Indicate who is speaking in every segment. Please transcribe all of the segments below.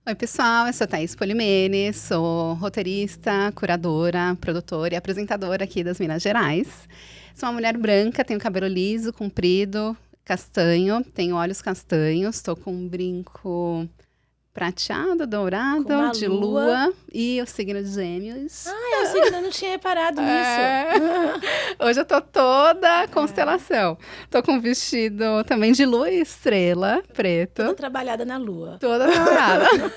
Speaker 1: Oi, pessoal, eu sou Thaís Polimene, sou roteirista, curadora, produtora e apresentadora aqui das Minas Gerais. Sou uma mulher branca, tenho cabelo liso, comprido, castanho, tenho olhos castanhos, estou com um brinco prateado, dourado, de lua e o signo de Gêmeos.
Speaker 2: Ah, eu signo, eu não tinha reparado nisso.
Speaker 1: Hoje eu tô toda constelação. Tô com um vestido também de lua e estrela, preto.
Speaker 2: Toda trabalhada na lua.
Speaker 1: Toda trabalhada.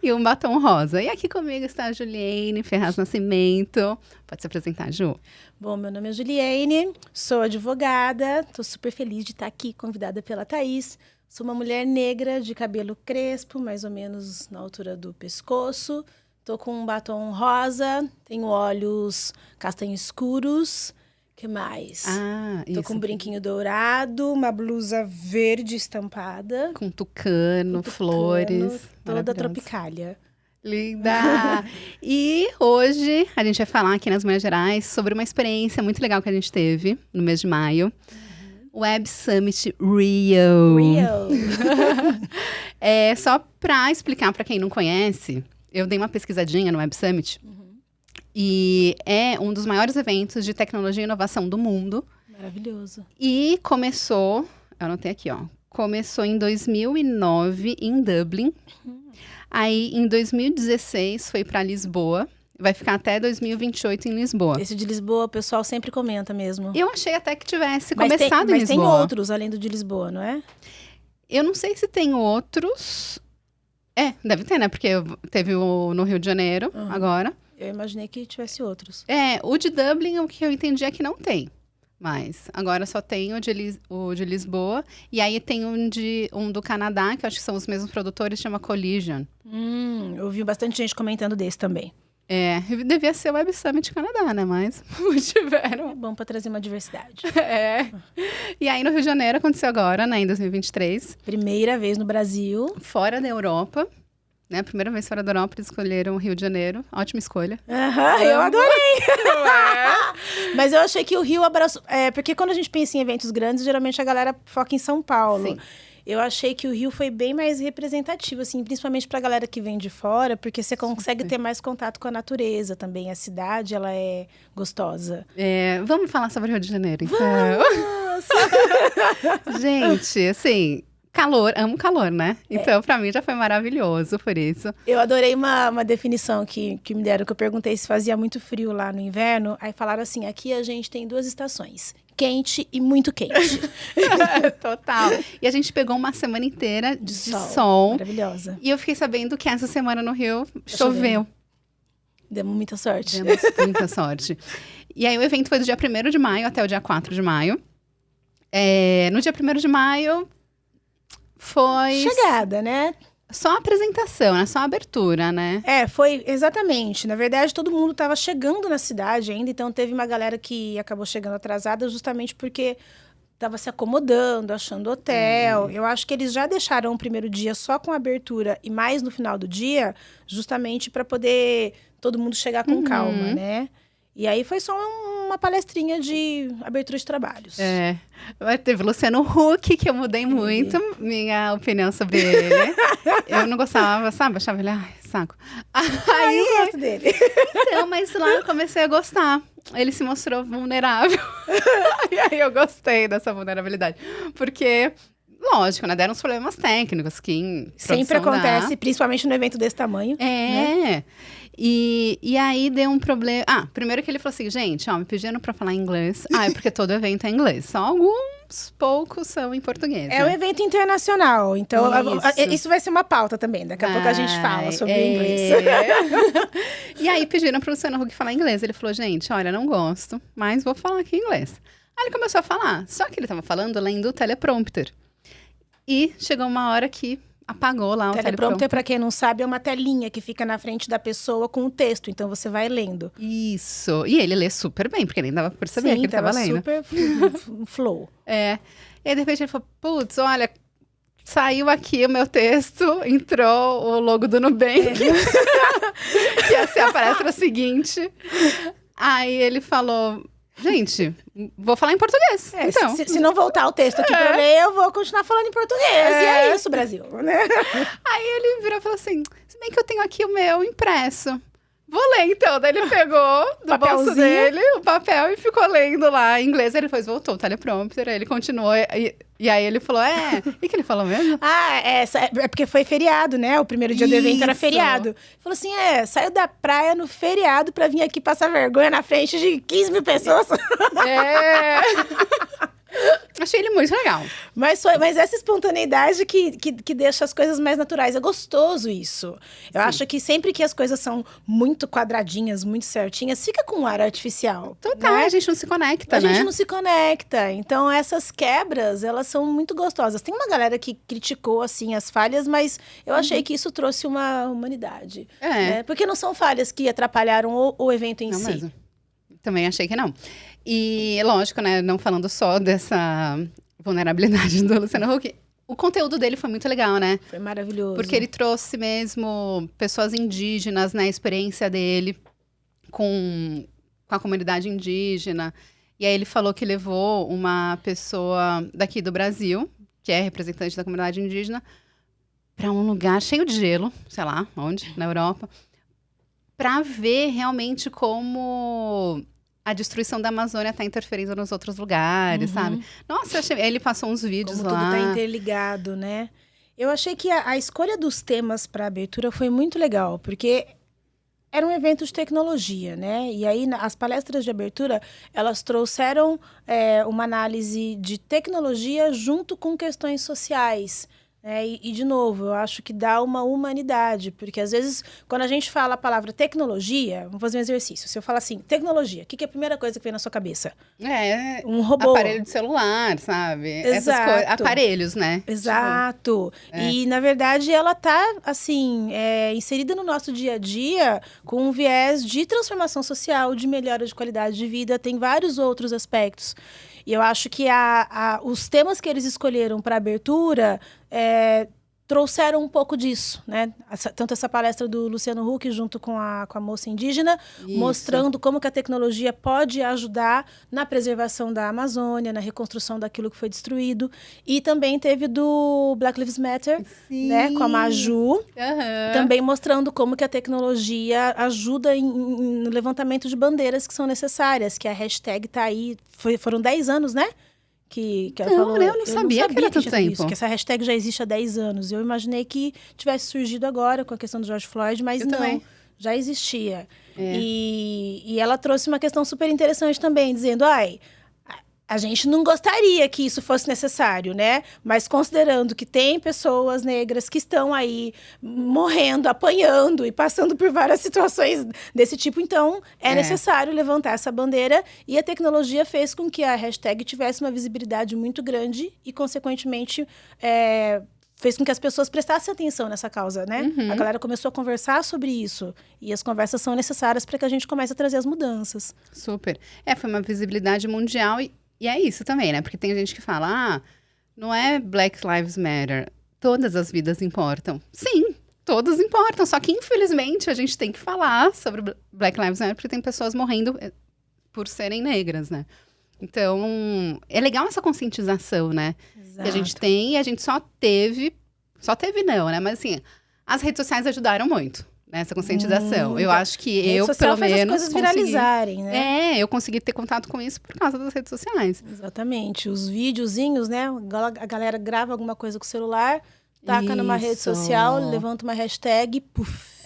Speaker 1: E um batom rosa. E aqui comigo está a Juliane Ferraz Nascimento. Pode se apresentar, Ju.
Speaker 2: Bom, meu nome é Juliane, sou advogada, tô super feliz de estar aqui, convidada pela Thaís. Sou uma mulher negra, de cabelo crespo, mais ou menos na altura do pescoço. Tô com um batom rosa, tenho olhos castanho escuros. Que mais? Tô com um brinquinho dourado, uma blusa verde estampada.
Speaker 1: Com tucano, flores.
Speaker 2: Toda tropicália.
Speaker 1: Linda! E hoje a gente vai falar aqui nas Minas Gerais sobre uma experiência muito legal que a gente teve no mês de maio. Web Summit Rio. Só para explicar para quem não conhece, eu dei uma pesquisadinha no Web Summit. E é um dos maiores eventos de tecnologia e inovação do mundo.
Speaker 2: Maravilhoso.
Speaker 1: E começou, eu anotei aqui, ó. Começou em 2009 em Dublin. Aí, em 2016, foi para Lisboa. Vai ficar até 2028 em Lisboa.
Speaker 2: Esse de Lisboa, o pessoal sempre comenta mesmo.
Speaker 1: Eu achei até que tivesse começado em Lisboa.
Speaker 2: Mas tem outros além do de Lisboa, não é?
Speaker 1: Eu não sei se tem outros. Deve ter, né? Porque teve no Rio de Janeiro, agora.
Speaker 2: Eu imaginei que tivesse outros.
Speaker 1: O de Dublin, o que eu entendi é que não tem. Mas agora só tem o de Lisboa. E aí tem um do Canadá, que eu acho que são os mesmos produtores, chama Collision.
Speaker 2: Eu ouvi bastante gente comentando desse também.
Speaker 1: Devia ser o Web Summit Canadá, né? Mas não tiveram.
Speaker 2: É bom para trazer uma diversidade.
Speaker 1: E aí no Rio de Janeiro aconteceu agora, né? Em 2023.
Speaker 2: Primeira vez no Brasil.
Speaker 1: Fora da Europa. Né? Primeira vez fora da Europa, eles escolheram o Rio de Janeiro. Ótima escolha.
Speaker 2: Eu adorei! Mas eu achei que o Rio abraçou... porque quando a gente pensa em eventos grandes, geralmente a galera foca em São Paulo.
Speaker 1: Sim.
Speaker 2: Eu achei que o Rio foi bem mais representativo, assim, principalmente pra galera que vem de fora, porque você consegue ter mais contato com a natureza também. A cidade, ela é gostosa.
Speaker 1: Vamos falar sobre o Rio de Janeiro, então.
Speaker 2: Vamos!
Speaker 1: Gente, assim... amo calor, né? Então, pra mim, já foi maravilhoso por isso.
Speaker 2: Eu adorei uma definição que me deram, que eu perguntei se fazia muito frio lá no inverno. Aí falaram assim, aqui a gente tem 2 estações. Quente e muito quente.
Speaker 1: Total. E a gente pegou uma semana inteira de sol.
Speaker 2: Maravilhosa.
Speaker 1: E eu fiquei sabendo que essa semana no Rio choveu.
Speaker 2: Demos muita sorte.
Speaker 1: Demos muita sorte. E aí, o evento foi do dia 1º de maio até o dia 4 de maio. No dia 1º de maio... foi...
Speaker 2: chegada, né?
Speaker 1: Só a apresentação, né? Só a abertura, né?
Speaker 2: Foi exatamente. Na verdade, todo mundo estava chegando na cidade ainda, então teve uma galera que acabou chegando atrasada justamente porque estava se acomodando, achando hotel. Eu acho que eles já deixaram o primeiro dia só com a abertura e mais no final do dia, justamente para poder todo mundo chegar com calma, né? E aí foi só uma palestrinha de abertura de trabalhos.
Speaker 1: Teve Luciano Huck, que eu mudei muito minha opinião sobre ele. Eu não gostava, sabe? Achava ele, saco.
Speaker 2: Aí eu gosto dele.
Speaker 1: Então, mas lá eu comecei a gostar. Ele se mostrou vulnerável. E aí eu gostei dessa vulnerabilidade. Porque... lógico, né? Deram uns problemas técnicos que
Speaker 2: sempre acontece, principalmente no evento desse tamanho.
Speaker 1: Né? E aí deu um problema. Primeiro que ele falou assim, gente, me pediram pra falar inglês. É porque todo evento é inglês. Só alguns poucos são em português.
Speaker 2: É um evento internacional, então isso vai ser uma pauta também. Daqui a pouco a gente fala sobre o inglês.
Speaker 1: E aí pediram pro Luciano Huck falar inglês. Ele falou, gente, olha, não gosto, mas vou falar aqui inglês. Aí ele começou a falar, só que ele tava falando lendo o teleprompter. E chegou uma hora que apagou lá o teleprompter.
Speaker 2: Para quem não sabe, é uma telinha que fica na frente da pessoa com o texto. Então, você vai lendo.
Speaker 1: Isso. E ele lê super bem, porque nem dava pra perceber que ele tava lendo.
Speaker 2: Super flow.
Speaker 1: E aí, de repente, ele falou, putz, olha, saiu aqui o meu texto, entrou o logo do Nubank. E assim, a palestra seguinte. Aí ele falou... gente, vou falar em português. Então.
Speaker 2: Se não voltar o texto aqui pra eu ler, eu vou continuar falando em português. E é isso, Brasil, né?
Speaker 1: Aí ele virou e falou assim, se bem que eu tenho aqui o meu impresso. Vou ler, então. Daí ele pegou do bolso dele o papel e ficou lendo lá em inglês. Ele depois voltou o teleprompter, aí ele continuou. E aí ele falou, o que ele falou mesmo?
Speaker 2: É porque foi feriado, né? O primeiro dia do evento era feriado. Ele falou assim, saiu da praia no feriado pra vir aqui passar vergonha na frente de 15 mil pessoas.
Speaker 1: Achei ele muito legal.
Speaker 2: Mas essa espontaneidade que deixa as coisas mais naturais. É gostoso isso. Eu acho que sempre que as coisas são muito quadradinhas, muito certinhas, fica com um ar artificial.
Speaker 1: Total,
Speaker 2: né?
Speaker 1: A gente não se conecta, né?
Speaker 2: A gente não se conecta. Então, essas quebras, elas são muito gostosas. Tem uma galera que criticou, assim, as falhas, mas eu achei que isso trouxe uma humanidade. Né? Porque não são falhas que atrapalharam o evento em si.
Speaker 1: Mesmo. Também achei que não. E, lógico, né, não falando só dessa vulnerabilidade do Luciano Huck, o conteúdo dele foi muito legal, né?
Speaker 2: Foi maravilhoso.
Speaker 1: Porque ele trouxe mesmo pessoas indígenas, né, a experiência dele com a comunidade indígena. E aí ele falou que levou uma pessoa daqui do Brasil, que é representante da comunidade indígena, para um lugar cheio de gelo, sei lá, onde, na Europa, para ver realmente como a destruição da Amazônia está interferindo nos outros lugares, sabe? Nossa, ele passou uns vídeos
Speaker 2: como
Speaker 1: lá.
Speaker 2: Como tudo está interligado, né? Eu achei que a escolha dos temas para a abertura foi muito legal, porque era um evento de tecnologia, né? E aí, as palestras de abertura, elas trouxeram uma análise de tecnologia junto com questões sociais. E, de novo, eu acho que dá uma humanidade, porque às vezes, quando a gente fala a palavra tecnologia, vamos fazer um exercício. Se eu falar assim, tecnologia, o que é a primeira coisa que vem na sua cabeça?
Speaker 1: Um robô. Aparelho de celular, sabe?
Speaker 2: Exato.
Speaker 1: Essas coisas, aparelhos, né?
Speaker 2: Exato. E, na verdade, ela tá, assim, inserida no nosso dia a dia com um viés de transformação social, de melhora de qualidade de vida, tem vários outros aspectos. E eu acho que os temas que eles escolheram para abertura trouxeram um pouco disso, né? Tanto essa palestra do Luciano Huck junto com a moça indígena, mostrando como que a tecnologia pode ajudar na preservação da Amazônia, na reconstrução daquilo que foi destruído. E também teve do Black Lives Matter, né? Com a Maju, também mostrando como que a tecnologia ajuda no levantamento de bandeiras que são necessárias, que a hashtag tá aí, foram 10 anos, né? Que ela falou,
Speaker 1: eu não sabia que era tanto tempo.
Speaker 2: Isso, que essa hashtag já existe há 10 anos. Eu imaginei que tivesse surgido agora com a questão do George Floyd, mas não, já existia. E ela trouxe uma questão super interessante também, dizendo, a gente não gostaria que isso fosse necessário, né? Mas considerando que tem pessoas negras que estão aí morrendo, apanhando e passando por várias situações desse tipo, então é necessário levantar essa bandeira. E a tecnologia fez com que a hashtag tivesse uma visibilidade muito grande e, consequentemente, fez com que as pessoas prestassem atenção nessa causa, né? A galera começou a conversar sobre isso. E as conversas são necessárias para que a gente comece a trazer as mudanças.
Speaker 1: Super. Foi uma visibilidade mundial e é isso também, né? Porque tem gente que fala, não é Black Lives Matter, todas as vidas importam. Sim, todas importam, só que infelizmente a gente tem que falar sobre Black Lives Matter porque tem pessoas morrendo por serem negras, né? Então, é legal essa conscientização, né?
Speaker 2: Exato.
Speaker 1: Que a gente tem e a gente só teve não, né? Mas assim, as redes sociais ajudaram muito nessa conscientização. Eu acho que eu, pelo menos,
Speaker 2: faz as coisas viralizarem, né?
Speaker 1: Eu consegui ter contato com isso por causa das redes sociais.
Speaker 2: Exatamente. Os videozinhos, né? A galera grava alguma coisa com o celular, taca numa rede social, levanta uma hashtag, puf.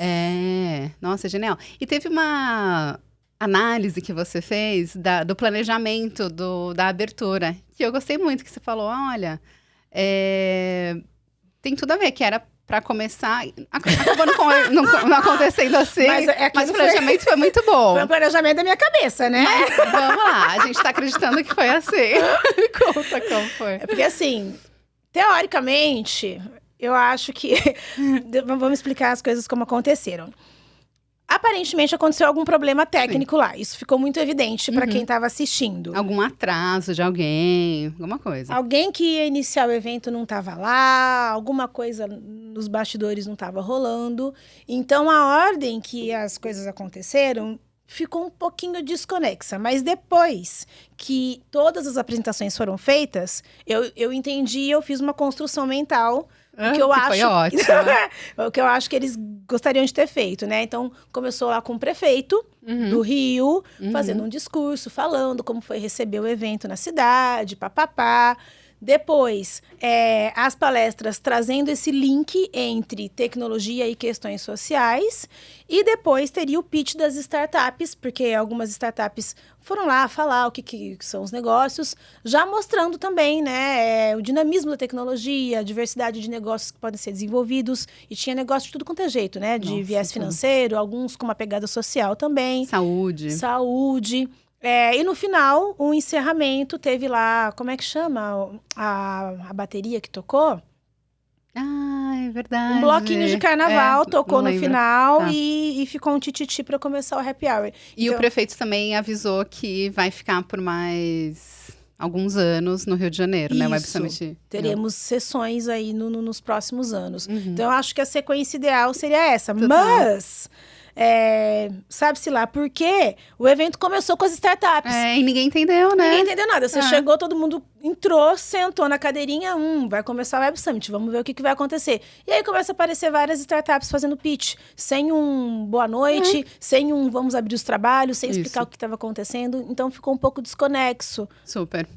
Speaker 1: Nossa, genial. E teve uma análise que você fez do planejamento da abertura, que eu gostei muito, que você falou, olha, tem tudo a ver, que era para começar, acabou não acontecendo assim, mas o planejamento foi muito bom.
Speaker 2: Foi um planejamento da minha cabeça, né?
Speaker 1: Mas, vamos lá, a gente tá acreditando que foi assim. Conta como foi.
Speaker 2: Porque assim, teoricamente, eu acho que... Vamos explicar as coisas como aconteceram. Aparentemente aconteceu algum problema técnico lá. Isso ficou muito evidente para quem estava assistindo.
Speaker 1: Algum atraso de alguém, alguma coisa.
Speaker 2: Alguém que ia iniciar o evento não estava lá, alguma coisa nos bastidores não estava rolando. Então, a ordem que as coisas aconteceram ficou um pouquinho desconexa. Mas depois que todas as apresentações foram feitas, eu entendi, eu fiz uma construção mental. O que eu acho,
Speaker 1: foi ótimo.
Speaker 2: o que eu acho que eles gostariam de ter feito, né? Então, começou lá com o prefeito do Rio, fazendo um discurso, falando como foi receber o evento na cidade, papapá. Depois, as palestras trazendo esse link entre tecnologia e questões sociais. E depois teria o pitch das startups, porque algumas startups foram lá falar o que são os negócios, já mostrando também, né, o dinamismo da tecnologia, a diversidade de negócios que podem ser desenvolvidos. E tinha negócio de tudo quanto é jeito, né? De viés financeiro, alguns com uma pegada social também. Saúde. E no final, o encerramento teve lá, como é que chama a bateria que tocou?
Speaker 1: Ah, é verdade.
Speaker 2: Um bloquinho de carnaval tocou no final
Speaker 1: tá.
Speaker 2: e ficou um tititi para começar o happy hour.
Speaker 1: E o prefeito também avisou que vai ficar por mais alguns anos no Rio de Janeiro, né? O Web Summit.
Speaker 2: Teremos sessões aí nos próximos anos. Então, eu acho que a sequência ideal seria essa.
Speaker 1: Total.
Speaker 2: Mas... sabe-se lá, porque o evento começou com as startups.
Speaker 1: E ninguém entendeu, né?
Speaker 2: Ninguém entendeu nada. Você chegou, todo mundo entrou, sentou na cadeirinha, vai começar o Web Summit, vamos ver o que vai acontecer. E aí começa a aparecer várias startups fazendo pitch, sem um boa noite, sem um vamos abrir os trabalhos, sem explicar o que estava acontecendo. Então ficou um pouco desconexo.
Speaker 1: Super.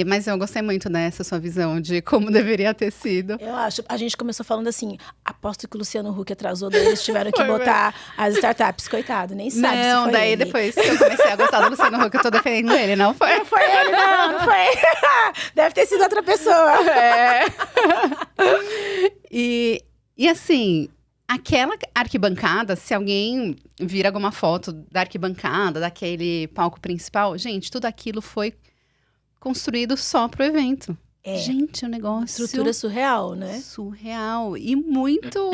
Speaker 1: Mas eu gostei muito dessa sua visão de como deveria ter sido.
Speaker 2: Eu acho. A gente começou falando assim, aposto que o Luciano Huck atrasou, daí eles tiveram que botar as startups, coitado, nem sabe se foi
Speaker 1: daí
Speaker 2: ele.
Speaker 1: Depois que eu comecei a gostar do Luciano Huck, eu tô defendendo ele, não foi?
Speaker 2: Não foi ele, não foi. Deve ter sido outra pessoa.
Speaker 1: E assim, aquela arquibancada, se alguém vir alguma foto da arquibancada, daquele palco principal, gente, tudo aquilo foi construído só pro evento. Gente, o negócio...
Speaker 2: Estrutura surreal, né?
Speaker 1: Surreal. E muito...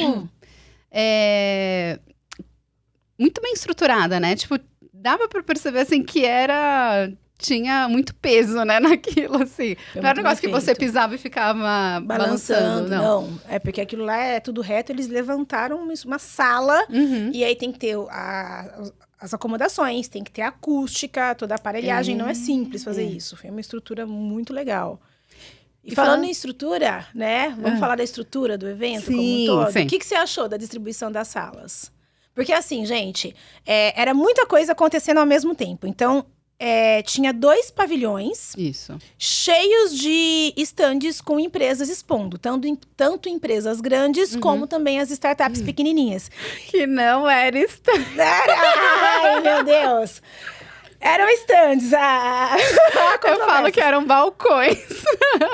Speaker 1: muito bem estruturada, né? Tipo, dava pra perceber, assim, que tinha muito peso, né, naquilo, assim. Não era um negócio que você pisava e ficava balançando, não.
Speaker 2: É porque aquilo lá é tudo reto, eles levantaram uma sala, e aí tem que ter as acomodações, tem que ter a acústica, toda a aparelhagem. Não é simples fazer isso. Foi uma estrutura muito legal. E falando em estrutura, né? Vamos falar da estrutura do evento como um todo.
Speaker 1: Sim.
Speaker 2: O que você achou da distribuição das salas? Porque assim, gente, era muita coisa acontecendo ao mesmo tempo. Então, tinha 2 pavilhões cheios de estandes com empresas expondo. Tanto empresas grandes como também as startups pequenininhas.
Speaker 1: Que não era stand.
Speaker 2: Ai, meu Deus! Eram estandes.
Speaker 1: Eu falo que eram balcões.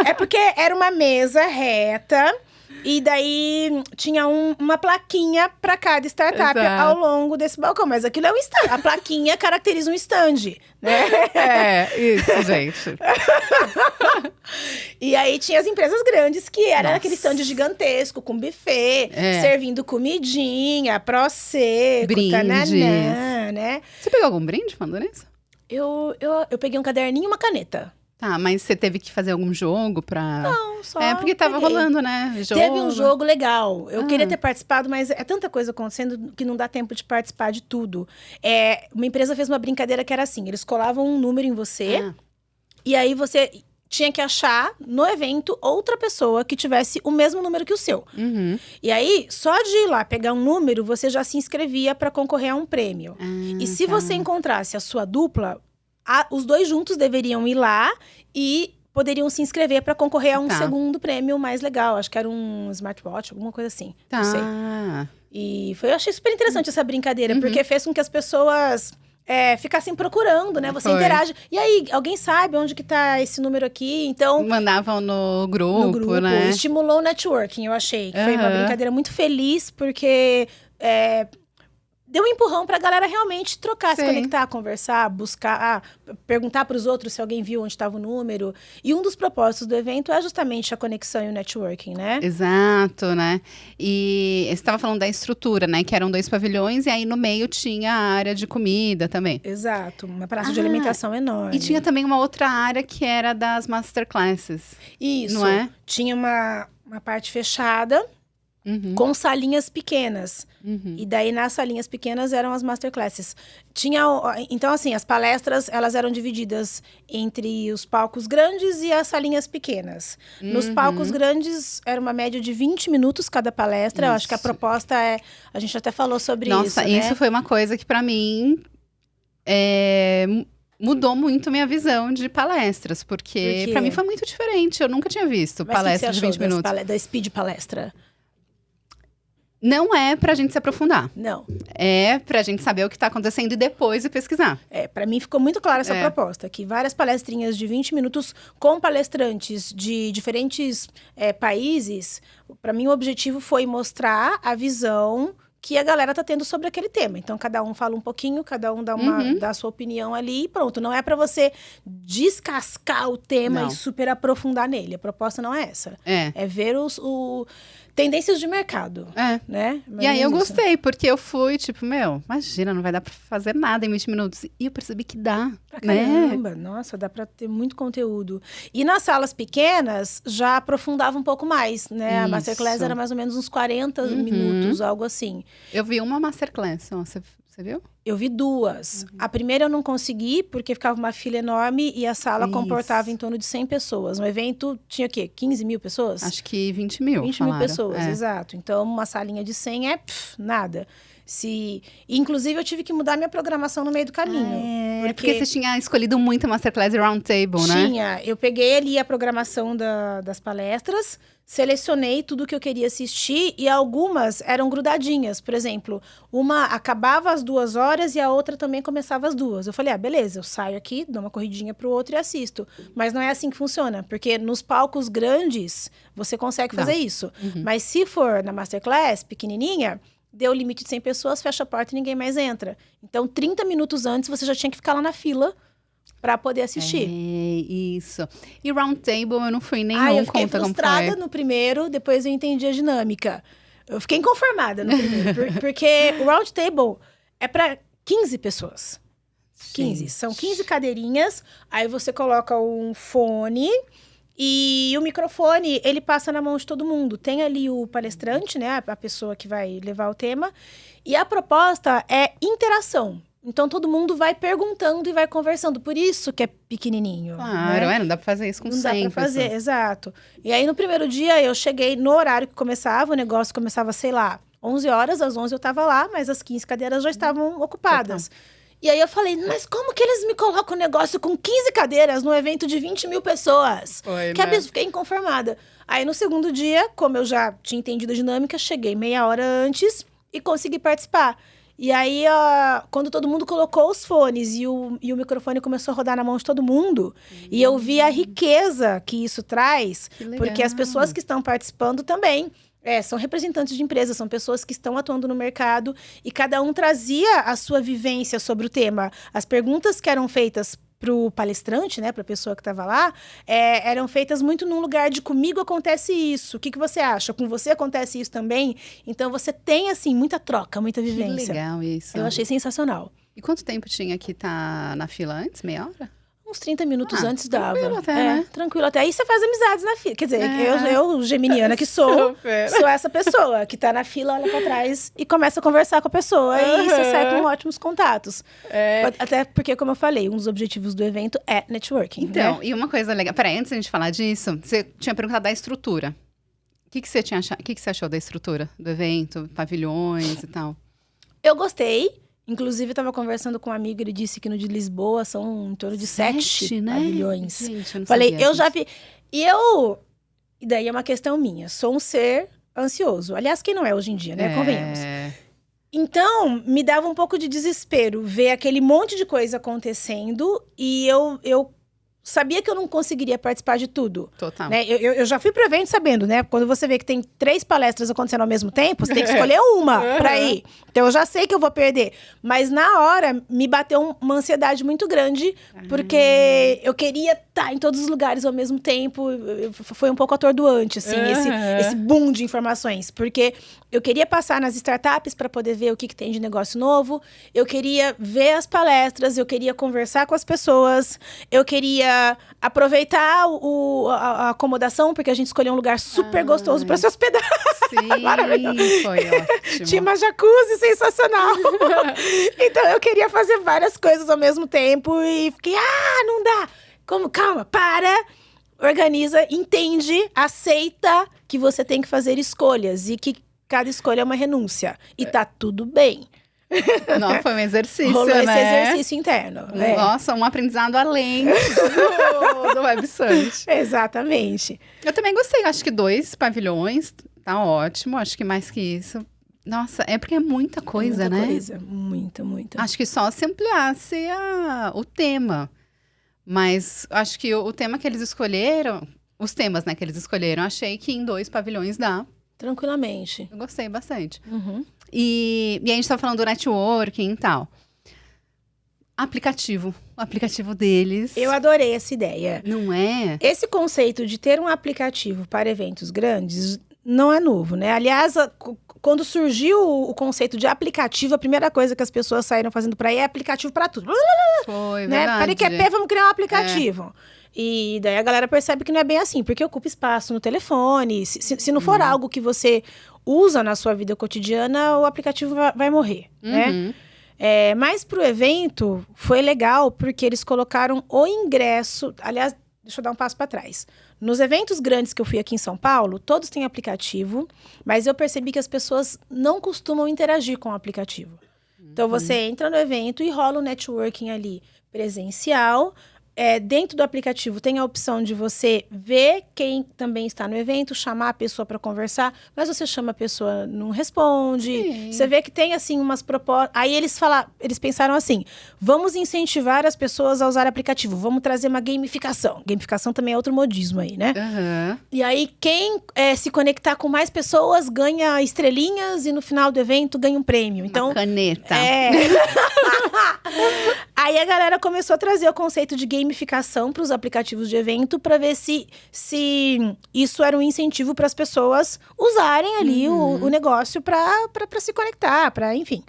Speaker 2: É porque era uma mesa reta. E daí tinha uma plaquinha para cada startup ao longo desse balcão. Mas aquilo é um stand. A plaquinha caracteriza um stand, né?
Speaker 1: Isso, gente.
Speaker 2: E aí tinha as empresas grandes, que era aquele stand gigantesco, com buffet, servindo comidinha, prosecco,
Speaker 1: brindes,
Speaker 2: tananã, né?
Speaker 1: Você pegou algum brinde falando nisso?
Speaker 2: Eu peguei um caderninho e uma caneta.
Speaker 1: Tá, mas você teve que fazer algum jogo pra...
Speaker 2: Não, só
Speaker 1: porque tava rolando, né?
Speaker 2: Teve um jogo legal. Eu queria ter participado, mas é tanta coisa acontecendo que não dá tempo de participar de tudo. Uma empresa fez uma brincadeira que era assim, eles colavam um número em você, e aí você tinha que achar, no evento, outra pessoa que tivesse o mesmo número que o seu. E aí, só de ir lá pegar um número, você já se inscrevia para concorrer a um prêmio. E se você encontrasse a sua dupla... os 2 juntos deveriam ir lá e poderiam se inscrever para concorrer a um segundo prêmio mais legal. Acho que era um smartwatch, alguma coisa assim. Não sei. E eu achei super interessante essa brincadeira, porque fez com que as pessoas ficassem procurando, né? Você interage. E aí, alguém sabe onde que tá esse número aqui? Então...
Speaker 1: Mandavam no grupo, né?
Speaker 2: Estimulou o networking, eu achei. Que foi uma brincadeira muito feliz, porque... deu um empurrão pra galera realmente trocar, se conectar, conversar, buscar, perguntar pros outros se alguém viu onde estava o número. E um dos propósitos do evento é justamente a conexão e o networking, né?
Speaker 1: Exato, né? E você estava falando da estrutura, né? Que eram 2 pavilhões e aí no meio tinha a área de comida também.
Speaker 2: Exato, uma praça de alimentação enorme.
Speaker 1: E tinha também uma outra área que era das masterclasses.
Speaker 2: Isso.
Speaker 1: Não é?
Speaker 2: Tinha uma parte fechada, com salinhas pequenas. E daí, nas salinhas pequenas, eram as masterclasses. Então, assim, as palestras, elas eram divididas entre os palcos grandes e as salinhas pequenas. Nos palcos grandes, era uma média de 20 minutos cada palestra. Eu acho que a proposta é... A gente até falou sobre isso,
Speaker 1: Nossa,
Speaker 2: né?
Speaker 1: isso foi uma coisa que, pra mim, mudou muito minha visão de palestras. Porque, pra mim, foi muito diferente. Eu nunca tinha visto palestra de 20 minutos.
Speaker 2: Da Speed Palestra?
Speaker 1: Não é pra gente se aprofundar.
Speaker 2: Não.
Speaker 1: É pra gente saber o que tá acontecendo e depois ir pesquisar.
Speaker 2: Pra mim ficou muito clara essa proposta. Que várias palestrinhas de 20 minutos com palestrantes de diferentes países. Pra mim, o objetivo foi mostrar a visão que a galera tá tendo sobre aquele tema. Então, cada um fala um pouquinho, cada um dá a sua opinião ali e pronto. Não é pra você descascar o tema e super aprofundar nele. A proposta não é essa. É ver tendências de mercado, né?
Speaker 1: E aí eu gostei, porque eu fui, tipo, imagina, não vai dar pra fazer nada em 20 minutos. E eu percebi que dá,
Speaker 2: pra caramba, nossa, dá pra ter muito conteúdo. E nas salas pequenas, já aprofundava um pouco mais, né? A Masterclass era mais ou menos uns 40 minutos, algo assim.
Speaker 1: Eu vi uma Masterclass, você viu?
Speaker 2: Eu vi 2. A primeira eu não consegui, porque ficava uma fila enorme e a sala comportava em torno de 100 pessoas. No evento tinha o quê? 15 mil pessoas?
Speaker 1: Acho que 20 mil,
Speaker 2: 20 mil pessoas, exato. Então, uma salinha de 100 nada. Inclusive, eu tive que mudar minha programação no meio do caminho.
Speaker 1: Porque você tinha escolhido muito Masterclass e Roundtable, né?
Speaker 2: Tinha. Eu peguei ali a programação das palestras, selecionei tudo que eu queria assistir e algumas eram grudadinhas. Por exemplo, uma acabava às 2 horas e a outra também começava às 2. Eu falei, beleza, eu saio aqui, dou uma corridinha pro outro e assisto. Mas não é assim que funciona, porque nos palcos grandes você consegue fazer isso. Mas se for na Masterclass, pequenininha, deu o limite de 100 pessoas, fecha a porta e ninguém mais entra. Então, 30 minutos antes, você já tinha que ficar lá na fila para poder assistir.
Speaker 1: Isso. E Roundtable, eu não fui nenhum.
Speaker 2: Eu fiquei frustrada no primeiro, depois eu entendi a dinâmica. Eu fiquei inconformada no primeiro, porque o Roundtable é para 15 pessoas. 15. São 15 cadeirinhas, aí você coloca um fone... E o microfone, ele passa na mão de todo mundo. Tem ali o palestrante, né? A pessoa que vai levar o tema. E a proposta é interação. Então, todo mundo vai perguntando e vai conversando. Por isso que é pequenininho.
Speaker 1: Claro,
Speaker 2: né?
Speaker 1: Não dá pra fazer isso com 100
Speaker 2: pessoas. Não dá pra fazer,
Speaker 1: pessoas.
Speaker 2: Exato. E aí, no primeiro dia, eu cheguei no horário que começava. O negócio começava, sei lá, 11 horas. Às 11 eu tava lá, mas as 15 cadeiras já estavam ocupadas. E aí eu falei, mas como que eles me colocam um negócio com 15 cadeiras num evento de 20 mil pessoas? Que absurdo, fiquei inconformada. Aí no segundo dia, como eu já tinha entendido a dinâmica, cheguei meia hora antes e consegui participar. E aí, quando todo mundo colocou os fones e o microfone começou a rodar na mão de todo mundo, e eu vi a riqueza que isso traz, porque as pessoas que estão participando também... são representantes de empresas, são pessoas que estão atuando no mercado e cada um trazia a sua vivência sobre o tema. As perguntas que eram feitas para o palestrante, né, para a pessoa que estava lá, eram feitas muito num lugar de comigo acontece isso, o que você acha? Com você acontece isso também? Então você tem, assim, muita troca, muita vivência.
Speaker 1: Que legal isso.
Speaker 2: Eu achei sensacional.
Speaker 1: E quanto tempo tinha que estar na fila antes? Meia hora?
Speaker 2: Uns 30 minutos antes dava.
Speaker 1: Tranquilo até, né?
Speaker 2: Tranquilo até. Aí você faz amizades na fila. Quer dizer, eu geminiana que sou essa pessoa que tá na fila, olha pra trás e começa a conversar com a pessoa. E você sai com ótimos contatos. Até porque, como eu falei, um dos objetivos do evento é networking.
Speaker 1: Então,
Speaker 2: né?
Speaker 1: E uma coisa legal... Peraí, antes da gente falar disso, você tinha perguntado da estrutura. O que você achou da estrutura do evento? Pavilhões e tal?
Speaker 2: Eu gostei. Inclusive, eu estava conversando com um amigo, ele disse que no de Lisboa são em torno de 7 pavilhões.
Speaker 1: Gente, eu não
Speaker 2: Falei,
Speaker 1: sabia
Speaker 2: eu já
Speaker 1: disso.
Speaker 2: vi. E daí é uma questão minha. Sou um ser ansioso. Aliás, quem não é hoje em dia, né? Convenhamos. Então, me dava um pouco de desespero ver aquele monte de coisa acontecendo e eu sabia que eu não conseguiria participar de tudo.
Speaker 1: Total.
Speaker 2: Né? Eu já fui pro evento sabendo, né? Quando você vê que tem 3 palestras acontecendo ao mesmo tempo, você tem que escolher uma pra ir. Então, eu já sei que eu vou perder. Mas, na hora, me bateu uma ansiedade muito grande, porque eu queria estar em todos os lugares ao mesmo tempo. Foi um pouco atordoante, assim, esse boom de informações. Porque eu queria passar nas startups para poder ver o que tem de negócio novo. Eu queria ver as palestras, eu queria conversar com as pessoas, eu queria aproveitar a acomodação, porque a gente escolheu um lugar super gostoso para se hospedar.
Speaker 1: Sim, foi ótimo.
Speaker 2: Tinha uma jacuzzi sensacional. Então, eu queria fazer várias coisas ao mesmo tempo e fiquei, não dá. Como? Calma, para, organiza, entende, aceita que você tem que fazer escolhas e que cada escolha é uma renúncia. E tá tudo bem.
Speaker 1: Não, foi um exercício,
Speaker 2: Rolou
Speaker 1: né?
Speaker 2: esse exercício interno.
Speaker 1: Nossa, um aprendizado além do Web Summit.
Speaker 2: Exatamente.
Speaker 1: Eu também gostei, acho que 2 pavilhões, tá ótimo, acho que mais que isso. Nossa, é porque é muita coisa,
Speaker 2: muita
Speaker 1: né?
Speaker 2: Coisa. Muita.
Speaker 1: Acho que só se ampliasse o tema. Mas acho que o tema que eles escolheram, os temas, né, que eles escolheram, achei que em 2 pavilhões dá.
Speaker 2: Tranquilamente.
Speaker 1: Eu gostei bastante.
Speaker 2: Uhum.
Speaker 1: E a gente tá falando do networking e tal. O aplicativo deles.
Speaker 2: Eu adorei essa ideia.
Speaker 1: Não é?
Speaker 2: Esse conceito de ter um aplicativo para eventos grandes não é novo, né? Aliás, quando surgiu o conceito de aplicativo, a primeira coisa que as pessoas saíram fazendo por aí é aplicativo para tudo.
Speaker 1: Foi,
Speaker 2: Né?
Speaker 1: verdade.
Speaker 2: Para que é pé, vamos criar um aplicativo. E daí a galera percebe que não é bem assim, porque ocupa espaço no telefone. Se não for algo que você usa na sua vida cotidiana, o aplicativo vai morrer, né? Mas pro evento foi legal, porque eles colocaram o ingresso. Aliás, deixa eu dar um passo para trás. Nos eventos grandes que eu fui aqui em São Paulo, todos têm aplicativo, mas eu percebi que as pessoas não costumam interagir com o aplicativo. Então, você entra no evento e rola o networking ali presencial. Dentro do aplicativo tem a opção de você ver quem também está no evento, chamar a pessoa para conversar, mas você chama a pessoa, não responde.
Speaker 1: Sim.
Speaker 2: Você vê que tem, assim, umas propostas. Aí eles pensaram assim, vamos incentivar as pessoas a usar o aplicativo, vamos trazer uma gamificação. Gamificação também é outro modismo aí, né? E aí, quem se conectar com mais pessoas ganha estrelinhas e no final do evento ganha um prêmio. Então,
Speaker 1: uma caneta.
Speaker 2: Aí a galera começou a trazer o conceito de gamificação para os aplicativos de evento para ver se isso era um incentivo para as pessoas usarem ali o negócio para se conectar, enfim.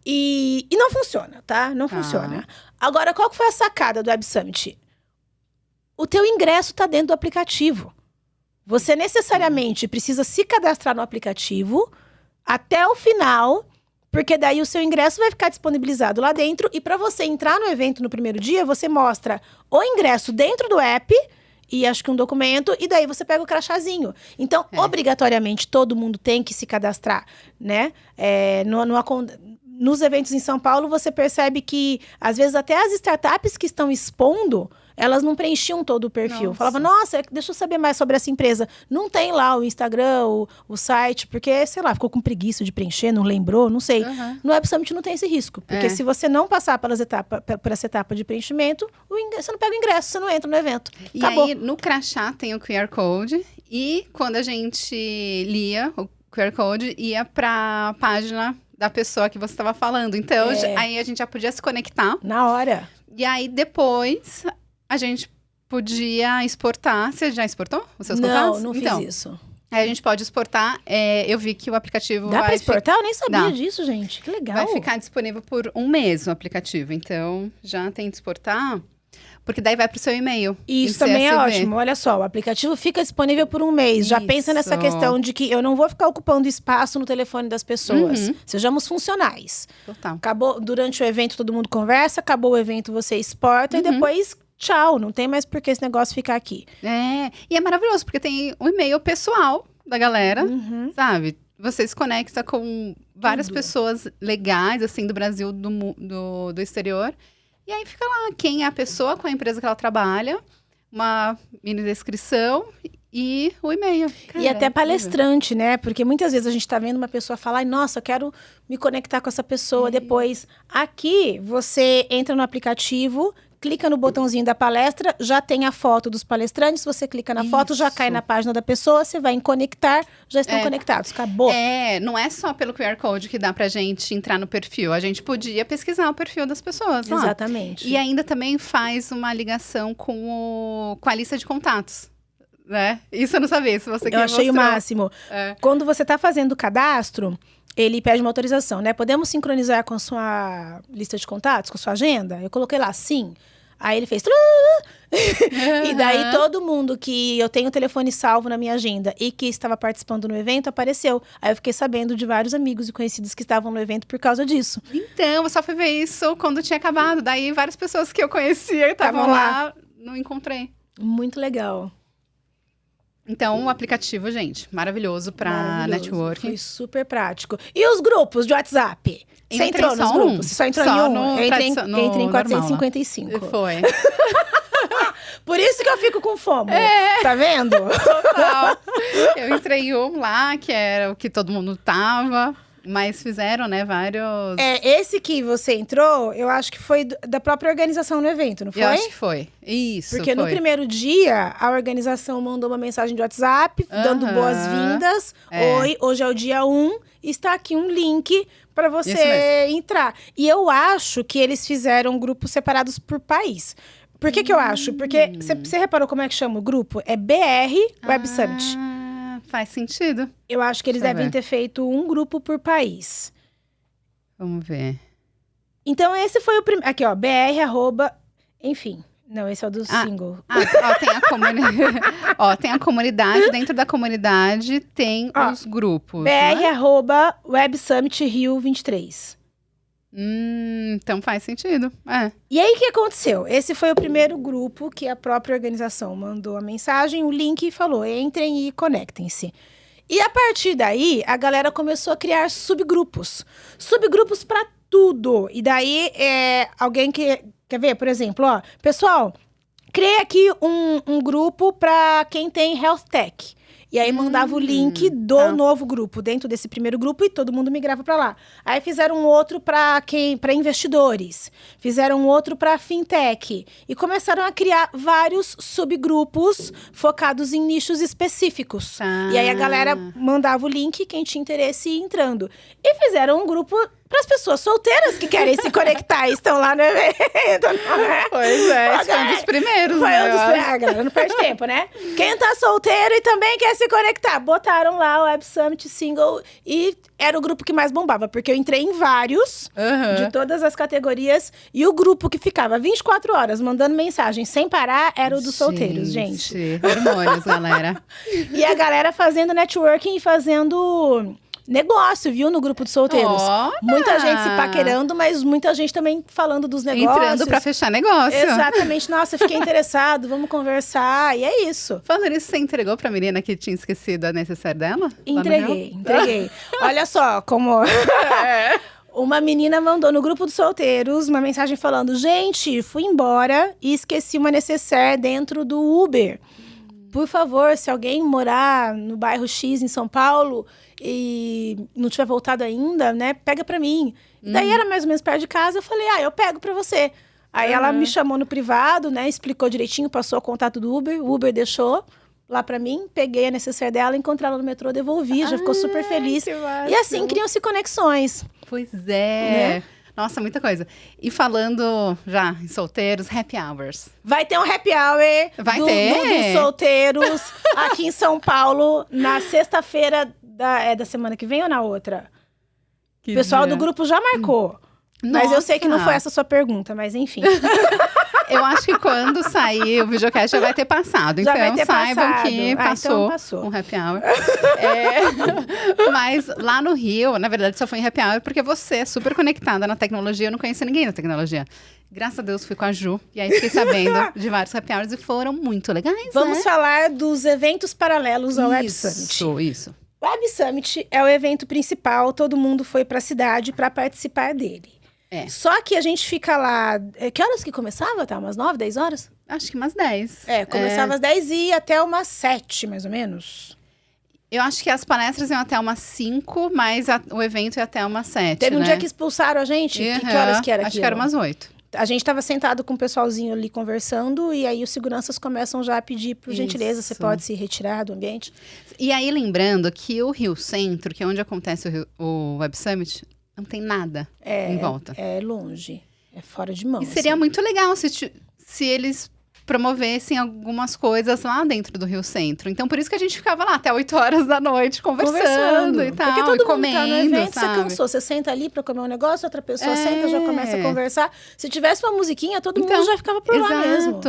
Speaker 2: E não funciona, tá? Não funciona. Agora, qual que foi a sacada do Web Summit? O teu ingresso está dentro do aplicativo. Você necessariamente precisa se cadastrar no aplicativo até o final, porque daí o seu ingresso vai ficar disponibilizado lá dentro. E para você entrar no evento no primeiro dia, você mostra o ingresso dentro do app e acho que um documento, e daí você pega o crachazinho. Então, obrigatoriamente, todo mundo tem que se cadastrar, né? Nos eventos em São Paulo, você percebe que, às vezes, até as startups que estão expondo, elas não preenchiam todo o perfil. Falava, nossa, deixa eu saber mais sobre essa empresa. Não tem lá o Instagram, o site, porque, sei lá, ficou com preguiça de preencher, não lembrou, não sei. No Web Summit não tem esse risco. Porque se você não passar por essa etapa de preenchimento, você não pega o ingresso, você não entra no evento.
Speaker 1: E
Speaker 2: Acabou.
Speaker 1: aí, no crachá tem o QR Code. E quando a gente lia o QR Code, ia pra página da pessoa que você estava falando. Então, aí a gente já podia se conectar.
Speaker 2: Na hora.
Speaker 1: E aí, depois, a gente podia exportar. Você já exportou os seus contatos?
Speaker 2: Não fiz isso.
Speaker 1: Aí a gente pode exportar. Eu vi que o aplicativo
Speaker 2: Dá pra exportar? Eu nem sabia
Speaker 1: Dá.
Speaker 2: disso, gente. Que legal.
Speaker 1: Vai ficar disponível por 1 mês o aplicativo. Então, já tem de exportar, porque daí vai pro seu e-mail.
Speaker 2: Isso
Speaker 1: em
Speaker 2: também é
Speaker 1: CSV.
Speaker 2: ótimo. Olha só, o aplicativo fica disponível por 1 mês. Já pensa nessa
Speaker 1: Isso.
Speaker 2: questão de que eu não vou ficar ocupando espaço no telefone das pessoas. Sejamos funcionais.
Speaker 1: Total.
Speaker 2: Acabou, durante o evento todo mundo conversa, acabou o evento você exporta e depois, tchau. Não tem mais por que esse negócio ficar aqui.
Speaker 1: E é maravilhoso, porque tem um e-mail pessoal da galera, sabe? Você se conecta com várias pessoas legais, assim, do Brasil, do exterior. E aí fica lá quem é a pessoa, com a empresa que ela trabalha, uma mini descrição e o e-mail.
Speaker 2: E até palestrante, né? Porque muitas vezes a gente tá vendo uma pessoa falar, "Ai, nossa, eu quero me conectar com essa pessoa depois." Aqui, você entra no aplicativo, clica no botãozinho da palestra, já tem a foto dos palestrantes, você clica na foto, já cai na página da pessoa, você vai em conectar, já estão conectados, acabou.
Speaker 1: Não é só pelo QR Code que dá pra gente entrar no perfil, a gente podia pesquisar o perfil das pessoas lá.
Speaker 2: Exatamente.
Speaker 1: E ainda também faz uma ligação com a lista de contatos, né? Isso eu não sabia, se você
Speaker 2: Eu achei o máximo. Quando você tá fazendo o cadastro, ele pede uma autorização, né? Podemos sincronizar com a sua lista de contatos, com a sua agenda? Eu coloquei lá, sim. Aí ele fez... E daí todo mundo que eu tenho o telefone salvo na minha agenda e que estava participando no evento apareceu. Aí eu fiquei sabendo de vários amigos e conhecidos que estavam no evento por causa disso.
Speaker 1: Então, eu só fui ver isso quando tinha acabado. Daí, várias pessoas que eu conhecia estavam lá, não encontrei.
Speaker 2: Muito legal.
Speaker 1: Então, o aplicativo, gente, maravilhoso para networking.
Speaker 2: Foi super prático. E os grupos de WhatsApp? Você entrou nos grupos? Você só entrou em um? Eu entrei em 455.
Speaker 1: Foi.
Speaker 2: Por isso que eu fico com fome. Tá vendo?
Speaker 1: Total. Eu entrei em um lá, que era o que todo mundo tava. Mas fizeram, né, vários...
Speaker 2: Esse que você entrou, eu acho que foi da própria organização do evento, não foi?
Speaker 1: Eu acho que foi. Isso,
Speaker 2: porque no primeiro dia, a organização mandou uma mensagem de WhatsApp, dando boas-vindas. Oi, hoje é o dia 1, está aqui um link para você entrar. E eu acho que eles fizeram grupos separados por país. Por que eu acho? Porque você reparou como é que chama o grupo? É BR Web Summit.
Speaker 1: Faz sentido.
Speaker 2: Eu acho que eles devem ter feito um grupo por país.
Speaker 1: Vamos ver.
Speaker 2: Então, esse foi o primeiro... Aqui, ó. BR, enfim. Não, esse é o do single.
Speaker 1: Tem a comunidade. Dentro da comunidade tem os grupos.
Speaker 2: BR, Web Summit Rio 23.
Speaker 1: Então faz sentido.
Speaker 2: E aí, o que aconteceu? Esse foi o primeiro grupo que a própria organização mandou a mensagem, o link e falou, entrem e conectem-se. E a partir daí, a galera começou a criar subgrupos. Subgrupos para tudo. E daí, alguém que... Quer ver, por exemplo, pessoal, criei aqui um grupo para quem tem Health Tech. E aí mandava o link do novo grupo, dentro desse primeiro grupo, e todo mundo migrava para lá. Aí fizeram um outro para investidores, fizeram outro para fintech. E começaram a criar vários subgrupos focados em nichos específicos. E aí a galera mandava o link, quem tinha interesse ia entrando. E fizeram um grupo para as pessoas solteiras que querem se conectar e estão lá no evento.
Speaker 1: Pois esse foi um dos primeiros,
Speaker 2: Foi um dos primeiros. A galera não perde tempo, né? Quem tá solteiro e também quer se conectar. Botaram lá o Web Summit Single e era o grupo que mais bombava. Porque eu entrei em vários, de todas as categorias. E o grupo que ficava 24 horas mandando mensagem sem parar era o dos solteiros, gente.
Speaker 1: Hormônios, galera.
Speaker 2: E a galera fazendo networking e fazendo... negócio, viu? No grupo de solteiros. Muita gente se paquerando, mas muita gente também falando dos negócios.
Speaker 1: Entrando pra fechar negócio.
Speaker 2: Exatamente. Nossa, fiquei interessado, vamos conversar. E é isso.
Speaker 1: Falando isso, você entregou pra menina que tinha esquecido a necessária dela?
Speaker 2: Entreguei. Olha só como... Uma menina mandou no grupo dos solteiros uma mensagem falando: gente, fui embora e esqueci uma necessaire dentro do Uber. Por favor, se alguém morar no bairro X em São Paulo e não tiver voltado ainda, né, pega pra mim. Daí era mais ou menos perto de casa, eu falei, eu pego pra você. Aí ela me chamou no privado, né, explicou direitinho, passou o contato do Uber, o Uber deixou lá pra mim, peguei a necessaire dela, encontrei ela no metrô, devolvi, já ficou super feliz. E assim criam-se conexões.
Speaker 1: Pois é. Né? Nossa, muita coisa. E falando já em solteiros, happy hours.
Speaker 2: Vai ter um happy hour dos solteiros aqui em São Paulo, na sexta-feira da semana que vem ou na outra? O pessoal do grupo já marcou. Mas eu sei que não foi essa a sua pergunta, mas enfim.
Speaker 1: Eu acho que quando sair o videocast já vai ter passado.
Speaker 2: Já
Speaker 1: então saibam
Speaker 2: passado.
Speaker 1: que passou um happy hour. Mas lá no Rio, na verdade, só foi em happy hour porque você é super conectada na tecnologia. Eu não conhecia ninguém na tecnologia. Graças a Deus fui com a Ju. E aí fiquei sabendo de vários happy hours e foram muito legais.
Speaker 2: Vamos falar dos eventos paralelos ao Web Summit.
Speaker 1: Isso.
Speaker 2: O Web Summit é o evento principal, todo mundo foi para a cidade para participar dele. Só que a gente fica lá... Que horas que começava? Tá? Umas 9, 10 horas?
Speaker 1: Acho que umas 10.
Speaker 2: Começava às 10 e ia até umas 7, mais ou menos.
Speaker 1: Eu acho que as palestras iam até umas 5, mas o evento ia até umas 7,
Speaker 2: Teve um dia que expulsaram a gente? Que horas que era aquilo?
Speaker 1: Acho que era umas 8.
Speaker 2: A gente estava sentado com o pessoalzinho ali conversando e aí os seguranças começam já a pedir, por gentileza, você pode se retirar do ambiente.
Speaker 1: E aí, lembrando que o Rio Centro, que é onde acontece o Web Summit, não tem nada em volta.
Speaker 2: É longe, é fora de mão.
Speaker 1: E seria muito legal se eles promovessem algumas coisas lá dentro do Rio Centro. Então, por isso que a gente ficava lá até 8 horas da noite conversando e tal.
Speaker 2: Porque todo mundo
Speaker 1: comendo,
Speaker 2: tá no evento,
Speaker 1: sabe?
Speaker 2: Você cansou. Você senta ali pra comer um negócio, outra pessoa senta, já começa a conversar. Se tivesse uma musiquinha, todo mundo já ficava por lá mesmo.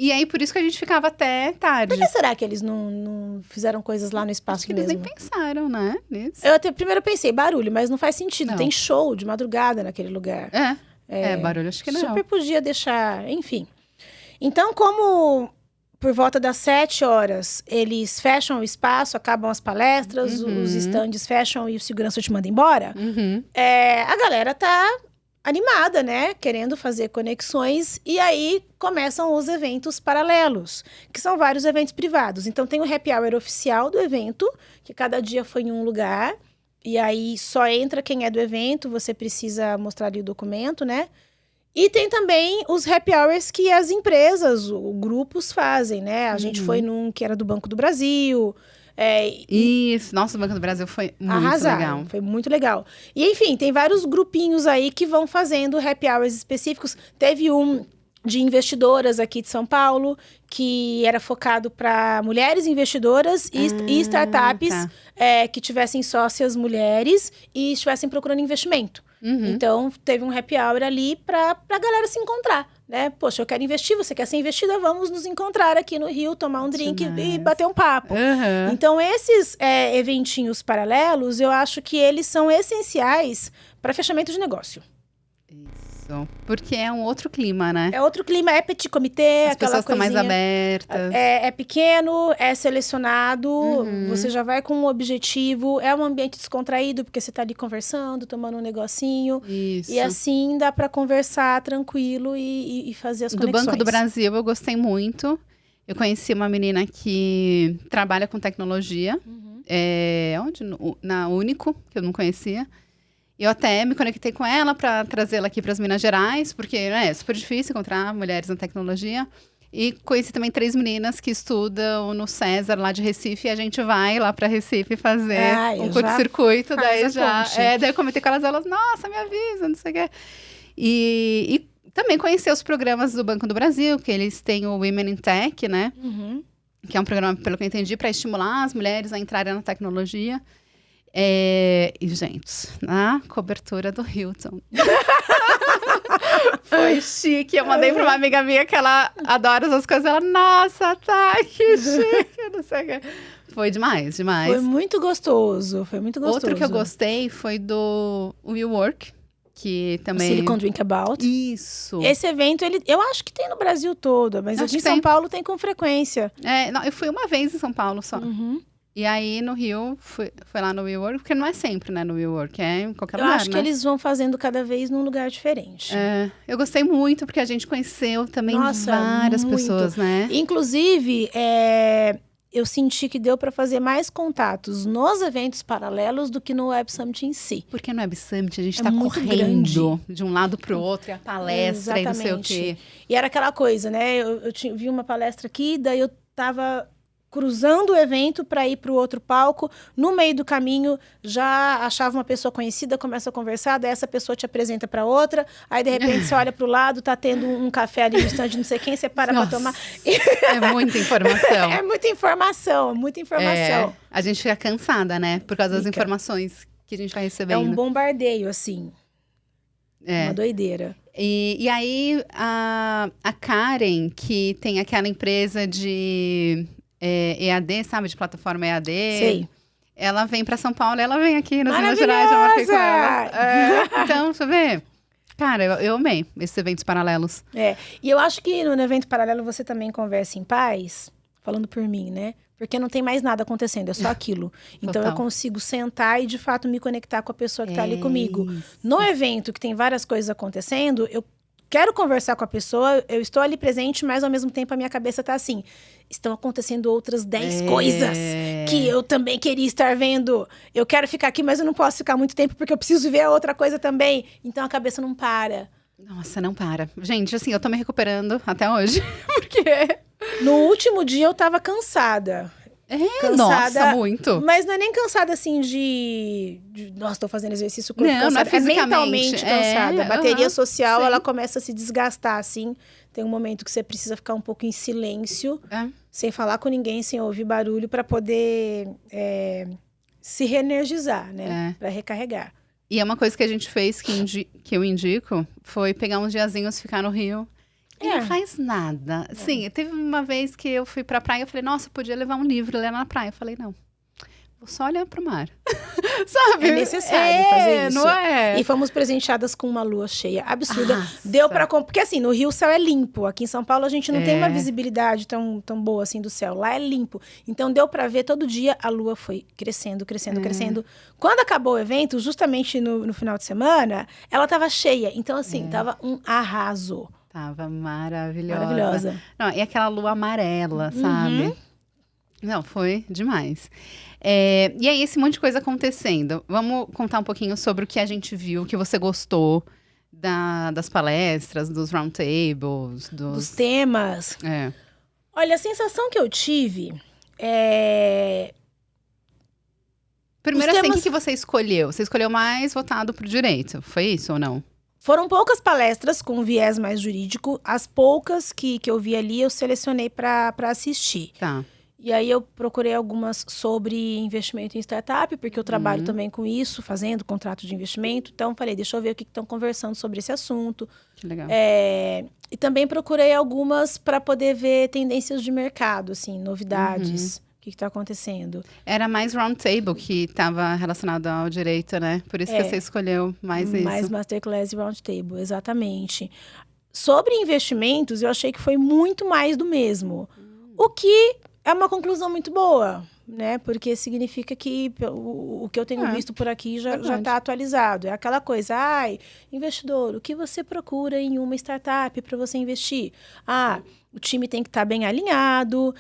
Speaker 1: E aí, por isso que a gente ficava até tarde.
Speaker 2: Por que será que eles não fizeram coisas lá no espaço
Speaker 1: Acho que
Speaker 2: mesmo?
Speaker 1: eles nem pensaram, né, nisso.
Speaker 2: Eu até primeiro pensei, barulho, mas não faz sentido.
Speaker 1: Não.
Speaker 2: Tem show de madrugada naquele lugar.
Speaker 1: Barulho, acho que não.
Speaker 2: Super podia deixar, enfim. Então, como por volta das 7 horas eles fecham o espaço, acabam as palestras, os estandes fecham e o segurança te manda embora, a galera tá animada, né? Querendo fazer conexões. E aí começam os eventos paralelos, que são vários eventos privados. Então tem o happy hour oficial do evento, que cada dia foi em um lugar. E aí só entra quem é do evento, você precisa mostrar ali o documento, né? E tem também os happy hours que as empresas, os grupos fazem, né? A gente foi num que era do Banco do Brasil.
Speaker 1: Isso, nossa, o Banco do Brasil foi muito legal.
Speaker 2: Foi muito legal. E enfim, tem vários grupinhos aí que vão fazendo happy hours específicos. Teve um de investidoras aqui de São Paulo, que era focado para mulheres investidoras e startups que tivessem sócias mulheres e estivessem procurando investimento. Então, teve um happy hour ali para a galera se encontrar, né? Poxa, eu quero investir, você quer ser investida, vamos nos encontrar aqui no Rio, tomar um drink e bater um papo. Então, esses eventinhos paralelos, eu acho que eles são essenciais para fechamento de negócio.
Speaker 1: Porque é um outro clima, né?
Speaker 2: É outro clima, é petit comité,
Speaker 1: as
Speaker 2: aquela
Speaker 1: pessoas estão mais abertas.
Speaker 2: É pequeno, é selecionado, você já vai com um objetivo, é um ambiente descontraído, porque você tá ali conversando, tomando um negocinho.
Speaker 1: Isso.
Speaker 2: E assim dá para conversar tranquilo e fazer as conexões.
Speaker 1: Do Banco do Brasil eu gostei muito. Eu conheci uma menina que trabalha com tecnologia. Onde? Na Único, que eu não conhecia. Eu até me conectei com ela para trazê-la aqui para as Minas Gerais, porque é super difícil encontrar mulheres na tecnologia. E conheci também 3 meninas que estudam no César, lá de Recife, e a gente vai lá para Recife fazer um curto-circuito. Daí eu comentei com elas, nossa, me avisa, não sei o quê. E também conheci os programas do Banco do Brasil, que eles têm o Women in Tech, né? Que é um programa, pelo que eu entendi, para estimular as mulheres a entrarem na tecnologia. E, gente, na cobertura do Hilton. Foi chique. Eu mandei pra uma amiga minha que ela adora essas coisas. Ela, nossa, tá, que chique. Não sei o que. Foi demais.
Speaker 2: Foi muito gostoso.
Speaker 1: Outro que eu gostei foi do WeWork, que também...
Speaker 2: Silicon Drink About.
Speaker 1: Isso.
Speaker 2: Esse evento, eu acho que tem no Brasil todo, mas aqui em São Paulo tem com frequência.
Speaker 1: Eu fui uma vez em São Paulo só. E aí, no Rio, foi lá no WeWork, porque não é sempre, né, no WeWork, é em qualquer lugar,
Speaker 2: Eu acho que eles vão fazendo cada vez num lugar diferente.
Speaker 1: Eu gostei muito, porque a gente conheceu também várias pessoas, né?
Speaker 2: Inclusive, eu senti que deu para fazer mais contatos nos eventos paralelos do que no Web Summit em si.
Speaker 1: Porque no Web Summit a gente tá correndo de um lado pro outro, e a palestra e não sei o quê.
Speaker 2: E era aquela coisa, né? Eu vi uma palestra aqui, daí eu tava cruzando o evento para ir para o outro palco. No meio do caminho, já achava uma pessoa conhecida, começa a conversar, daí essa pessoa te apresenta para outra, aí de repente você olha para o lado, tá tendo um café ali no stand de não sei quem, você para para tomar.
Speaker 1: É muita informação.
Speaker 2: É muita informação, muita informação.
Speaker 1: A gente fica cansada, né? Por causa das informações que a gente vai recebendo.
Speaker 2: É um bombardeio, assim. Uma doideira.
Speaker 1: E aí, a Karen, que tem aquela empresa de... EAD, sabe? De plataforma EAD.
Speaker 2: Sei.
Speaker 1: Ela vem para São Paulo, ela vem aqui nas Minas Gerais, já marquei com ela. Então, você vê? Cara, eu amei esses eventos paralelos.
Speaker 2: E eu acho que no evento paralelo você também conversa em paz, falando por mim, né? Porque não tem mais nada acontecendo, é só aquilo. Então eu consigo sentar e de fato me conectar com a pessoa que tá ali comigo. Isso. No evento que tem várias coisas acontecendo, eu quero conversar com a pessoa, eu estou ali presente, mas ao mesmo tempo a minha cabeça tá assim, estão acontecendo outras 10 coisas que eu também queria estar vendo. Eu quero ficar aqui, mas eu não posso ficar muito tempo porque eu preciso ver a outra coisa também. Então a cabeça não para.
Speaker 1: Nossa, não para. Gente, assim, eu tô me recuperando até hoje, porque...
Speaker 2: No último dia eu tava cansada.
Speaker 1: Nossa, muito.
Speaker 2: Mas não é nem cansada assim de nossa, tô fazendo exercício,
Speaker 1: corpo cansado. Não é fisicamente.
Speaker 2: É mentalmente cansada. A bateria social, ela começa a se desgastar, assim. Tem um momento que você precisa ficar um pouco em silêncio, sem falar com ninguém, sem ouvir barulho, para poder se reenergizar, né? Para recarregar.
Speaker 1: E é uma coisa que a gente fez, que eu indico, foi pegar uns diazinhos, ficar no Rio Ele não faz nada. Sim, teve uma vez que eu fui pra praia, eu falei, nossa, eu podia levar um livro e ler na praia. Eu falei, não, vou só olhar pro mar. Sabe?
Speaker 2: É necessário fazer isso.
Speaker 1: Não é?
Speaker 2: E fomos presenteadas com uma lua cheia absurda.
Speaker 1: Nossa.
Speaker 2: Deu pra... Porque assim, no Rio o céu é limpo. Aqui em São Paulo a gente não tem uma visibilidade tão boa assim do céu. Lá é limpo. Então deu pra ver todo dia a lua foi crescendo, crescendo, crescendo. Quando acabou o evento, justamente no final de semana, ela tava cheia. Então assim, tava um arraso.
Speaker 1: Tava maravilhosa.
Speaker 2: Maravilhosa.
Speaker 1: Não, e aquela lua amarela, sabe? Não, foi demais. E aí, esse monte de coisa acontecendo. Vamos contar um pouquinho sobre o que a gente viu, o que você gostou das palestras, dos roundtables,
Speaker 2: Dos temas.
Speaker 1: É.
Speaker 2: Olha, a sensação que eu tive é...
Speaker 1: Primeiro, assim, o que você escolheu? Você escolheu mais voltado pro direito, foi isso ou não?
Speaker 2: Foram poucas palestras com viés mais jurídico. As poucas que eu vi ali, eu selecionei para assistir.
Speaker 1: Tá.
Speaker 2: E aí eu procurei algumas sobre investimento em startup, porque eu trabalho também com isso, fazendo contrato de investimento. Então, falei, deixa eu ver o que estão conversando sobre esse assunto.
Speaker 1: Que legal.
Speaker 2: E também procurei algumas para poder ver tendências de mercado, assim, novidades. O que está acontecendo.
Speaker 1: Era mais roundtable que estava relacionado ao direito, né? Por isso que você escolheu mais isso.
Speaker 2: Mais masterclass e roundtable, exatamente. Sobre investimentos, eu achei que foi muito mais do mesmo. O que é uma conclusão muito boa, né? Porque significa que o que eu tenho visto por aqui já está atualizado. É aquela coisa, investidor, o que você procura em uma startup para você investir? O time tem que estar bem alinhado,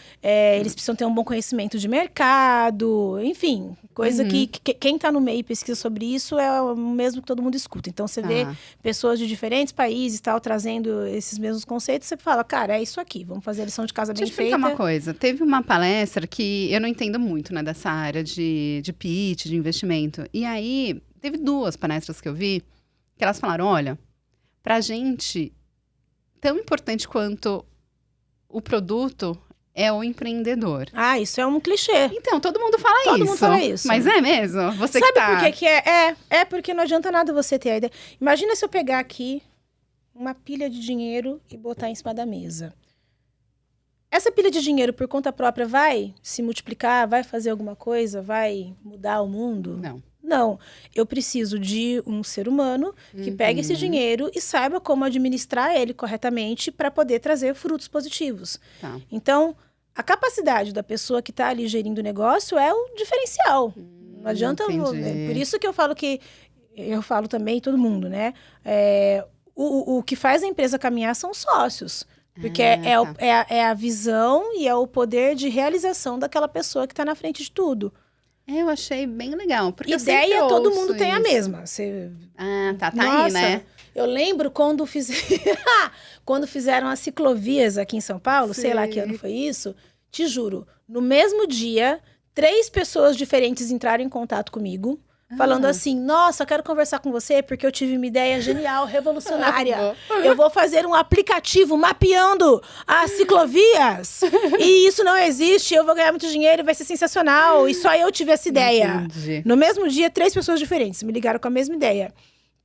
Speaker 2: eles precisam ter um bom conhecimento de mercado, enfim, coisa que quem está no meio e pesquisa sobre isso é o mesmo que todo mundo escuta. Então, você vê pessoas de diferentes países trazendo esses mesmos conceitos, você fala, cara, é isso aqui, vamos fazer a lição de casa bem feita.
Speaker 1: Deixa eu explicar uma coisa, teve uma palestra que eu não entendo muito, né, dessa área de pitch, de investimento, e aí teve 2 palestras que eu vi, que elas falaram, olha, pra gente, tão importante quanto o produto é o empreendedor.
Speaker 2: Isso é um clichê.
Speaker 1: Então, todo mundo fala isso.
Speaker 2: Todo mundo fala isso.
Speaker 1: Mas é mesmo? Você
Speaker 2: Sabe
Speaker 1: que tá...
Speaker 2: por que é? É porque não adianta nada você ter a ideia. Imagina se eu pegar aqui uma pilha de dinheiro e botar em cima da mesa. Essa pilha de dinheiro, por conta própria, vai se multiplicar? Vai fazer alguma coisa? Vai mudar o mundo? Não. Eu preciso de um ser humano que pegue esse dinheiro e saiba como administrar ele corretamente para poder trazer frutos positivos.
Speaker 1: Tá.
Speaker 2: Então, a capacidade da pessoa que está ali gerindo o negócio é o diferencial. Não adianta... Por isso que eu falo que... Eu falo também, todo mundo, né? O que faz a empresa caminhar são os sócios. Porque é a visão e é o poder de realização daquela pessoa que está na frente de tudo.
Speaker 1: Eu achei bem legal. Porque
Speaker 2: ideia todo mundo tem a mesma.
Speaker 1: Tá
Speaker 2: Nossa,
Speaker 1: aí, né?
Speaker 2: Eu lembro quando fizeram as ciclovias aqui em São Paulo, sei lá que ano foi isso, te juro, no mesmo dia, 3 pessoas diferentes entraram em contato comigo, falando assim, nossa, eu quero conversar com você porque eu tive uma ideia genial, revolucionária. Eu vou fazer um aplicativo mapeando as ciclovias. E isso não existe, eu vou ganhar muito dinheiro, vai ser sensacional. E só eu tive essa ideia.
Speaker 1: Entendi.
Speaker 2: No mesmo dia, 3 pessoas diferentes me ligaram com a mesma ideia.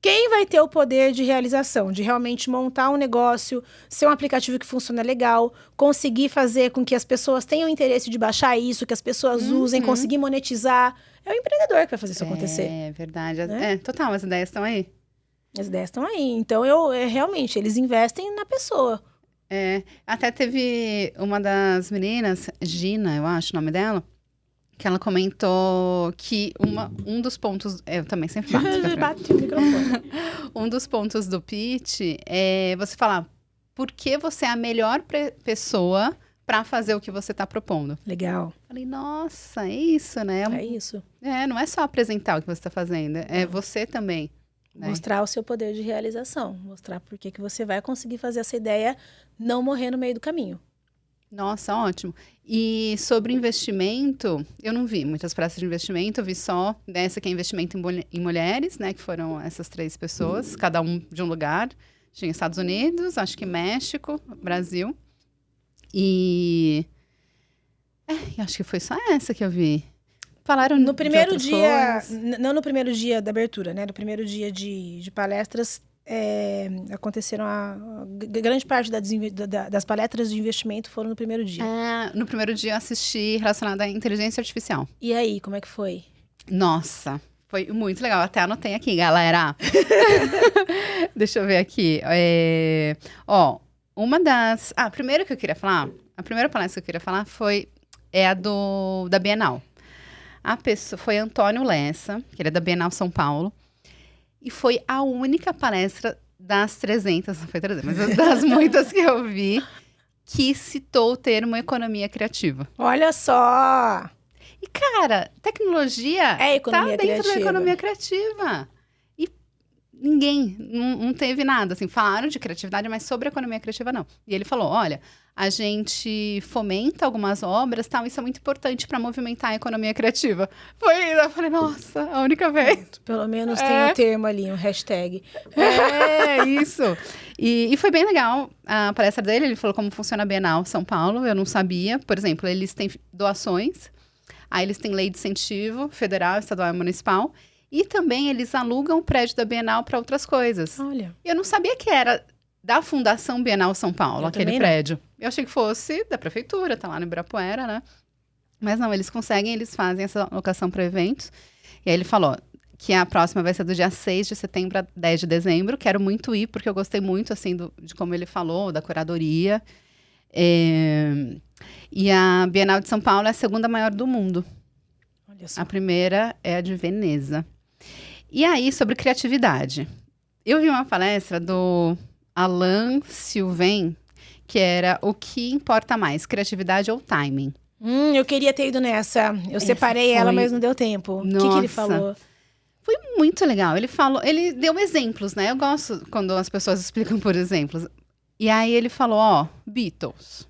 Speaker 2: Quem vai ter o poder de realização, de realmente montar um negócio, ser um aplicativo que funciona legal, conseguir fazer com que as pessoas tenham interesse de baixar isso, que as pessoas usem, conseguir monetizar... É o empreendedor que vai fazer isso acontecer.
Speaker 1: É verdade. Né? Total, as ideias estão aí.
Speaker 2: As ideias estão aí. Então, realmente, eles investem na pessoa.
Speaker 1: Até teve uma das meninas, Gina, eu acho o nome dela, que ela comentou que um dos pontos... Eu também sempre bato.
Speaker 2: Bate o microfone.
Speaker 1: Um dos pontos do pitch é você falar por que você é a melhor pessoa... para fazer o que você está propondo.
Speaker 2: Legal.
Speaker 1: Falei, nossa, é isso, né?
Speaker 2: É isso.
Speaker 1: Não é só apresentar o que você está fazendo, é você também. Né?
Speaker 2: Mostrar o seu poder de realização. Mostrar por que você vai conseguir fazer essa ideia não morrer no meio do caminho.
Speaker 1: Nossa, ótimo. E sobre investimento, eu não vi muitas palestras de investimento, eu vi só dessa que é investimento em mulheres, né? Que foram essas 3 pessoas, cada um de um lugar. Tinha Estados Unidos, acho que México, Brasil. E acho que foi só essa que eu vi. Falaram
Speaker 2: no primeiro
Speaker 1: de
Speaker 2: dia, não no primeiro dia da abertura, né? No primeiro dia de palestras, aconteceram grande parte das palestras de investimento foram no primeiro dia.
Speaker 1: No primeiro dia eu assisti relacionado à inteligência artificial.
Speaker 2: E aí, como é que foi?
Speaker 1: Nossa, foi muito legal. Até anotei aqui, galera. Deixa eu ver aqui. Uma das... primeiro que eu queria falar... A primeira palestra que eu queria falar da Bienal. A pessoa foi Antônio Lessa, que ele é da Bienal São Paulo. E foi a única palestra das 300, não foi 300, mas das muitas que eu vi, que citou o termo economia criativa.
Speaker 2: Olha só!
Speaker 1: E, cara, tecnologia tá dentro da economia criativa. E ninguém, não teve nada, assim, falaram de criatividade, mas sobre economia criativa não. E ele falou, olha, a gente fomenta algumas obras, tal, isso é muito importante para movimentar a economia criativa. Eu falei, nossa, a única vez.
Speaker 2: Pelo menos tem um termo ali, um hashtag.
Speaker 1: Isso. E foi bem legal a palestra dele, ele falou como funciona a Bienal São Paulo, eu não sabia. Por exemplo, eles têm doações, aí eles têm lei de incentivo federal, estadual e municipal, e também eles alugam o prédio da Bienal para outras coisas.
Speaker 2: Olha.
Speaker 1: Eu não sabia que era da Fundação Bienal São Paulo, aquele prédio. Eu achei que fosse da prefeitura, tá lá no Ibirapuera, né? Mas não, eles fazem essa locação para eventos. E aí ele falou que a próxima vai ser do dia 6 de setembro a 10 de dezembro. Quero muito ir, porque eu gostei muito, assim, de como ele falou, da curadoria. E a Bienal de São Paulo é a segunda maior do mundo.
Speaker 2: Olha só.
Speaker 1: A primeira é a de Veneza. E aí, sobre criatividade. Eu vi uma palestra do Alain Sylvain, que era o que importa mais, criatividade ou timing.
Speaker 2: Eu queria ter ido nessa. Eu separei ela, mas não deu tempo. O que ele falou?
Speaker 1: Foi muito legal. Ele deu exemplos, né? Eu gosto quando as pessoas explicam por exemplos. E aí ele falou, Beatles.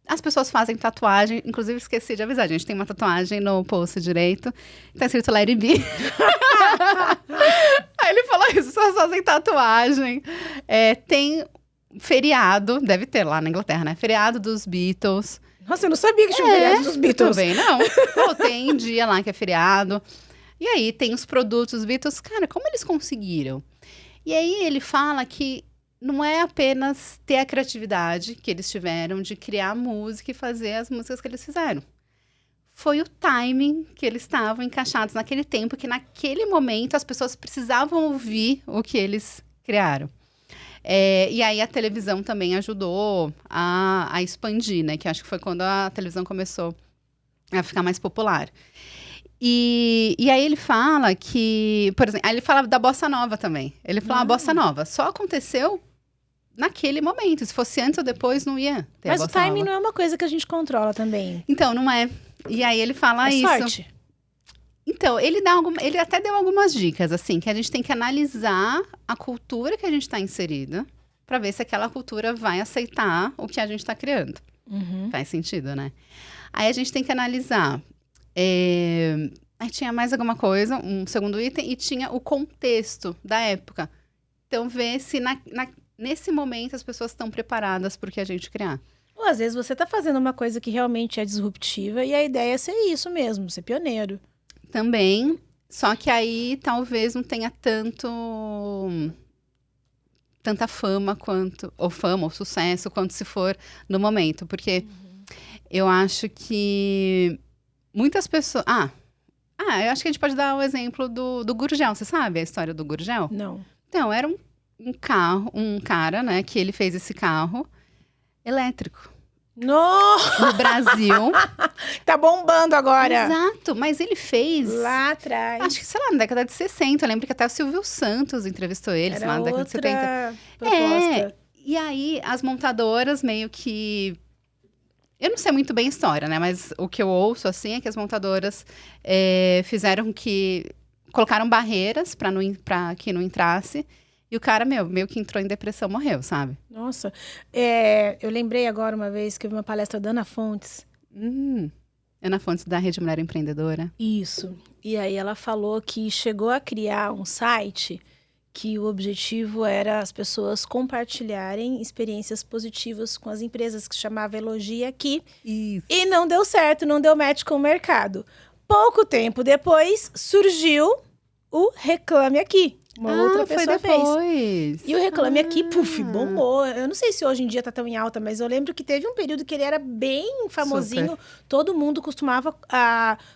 Speaker 1: As pessoas fazem tatuagem, inclusive esqueci de avisar, a gente tem uma tatuagem no pulso direito, tá escrito Let It Be. Aí ele falou isso, as pessoas fazem tatuagem. Tem feriado, deve ter lá na Inglaterra, né? Feriado dos Beatles.
Speaker 2: Nossa, eu não sabia que tinha feriado dos Beatles.
Speaker 1: Também não. Tem dia lá que é feriado. E aí tem os produtos dos Beatles. Cara, como eles conseguiram? E aí ele fala que não é apenas ter a criatividade que eles tiveram de criar música e fazer as músicas que eles fizeram. Foi o timing que eles estavam encaixados naquele tempo, que naquele momento as pessoas precisavam ouvir o que eles criaram. E aí a televisão também ajudou a expandir, né? Que acho que foi quando a televisão começou a ficar mais popular. E aí ele fala que, por exemplo, aí ele fala da bossa nova também. Ele fala, a bossa nova só aconteceu naquele momento. Se fosse antes ou depois, não ia ter
Speaker 2: Mas
Speaker 1: a
Speaker 2: o
Speaker 1: bossa
Speaker 2: timing
Speaker 1: nova.
Speaker 2: não é uma coisa que a gente controla também.
Speaker 1: Então, não é. E aí ele fala isso.
Speaker 2: Sorte.
Speaker 1: Então, ele até deu algumas dicas, assim, que a gente tem que analisar a cultura que a gente está inserida para ver se aquela cultura vai aceitar o que a gente está criando. Faz sentido, né? Aí a gente tem que analisar. Aí tinha mais alguma coisa, um segundo item, e tinha o contexto da época. Então, ver se nesse momento as pessoas estão preparadas para o que a gente criar.
Speaker 2: Ou às vezes você está fazendo uma coisa que realmente é disruptiva e a ideia é ser isso mesmo, ser pioneiro.
Speaker 1: Também, só que aí talvez não tenha tanta fama ou sucesso quanto se for no momento, porque eu acho que muitas pessoas... eu acho que a gente pode dar o exemplo do Gurgel, você sabe a história do Gurgel?
Speaker 2: Não.
Speaker 1: Então, era um cara, né, que ele fez esse carro elétrico.
Speaker 2: No
Speaker 1: Brasil.
Speaker 2: Tá bombando agora.
Speaker 1: Exato, mas ele fez...
Speaker 2: Lá atrás.
Speaker 1: Acho que, sei lá, na década de 60. Eu lembro que até o Silvio Santos entrevistou ele, sei lá, na década de 70.
Speaker 2: Proposta.
Speaker 1: E aí, as montadoras meio que... Eu não sei muito bem a história, né? Mas o que eu ouço, assim, é que as montadoras fizeram que... Colocaram barreiras pra que não entrasse. E o cara, meio que entrou em depressão, morreu, sabe?
Speaker 2: Nossa. Eu lembrei agora uma vez que eu vi uma palestra da Ana Fontes.
Speaker 1: Ana Fontes, da Rede Mulher Empreendedora.
Speaker 2: Isso. E aí ela falou que chegou a criar um site que o objetivo era as pessoas compartilharem experiências positivas com as empresas, que se chamava Elogia Aqui.
Speaker 1: Isso.
Speaker 2: E não deu certo, não deu match com o mercado. Pouco tempo depois, surgiu o Reclame Aqui. Uma outra pessoa fez. E o Reclame Aqui, bombou. Eu não sei se hoje em dia tá tão em alta, mas eu lembro que teve um período que ele era bem famosinho. Super. Todo mundo costumava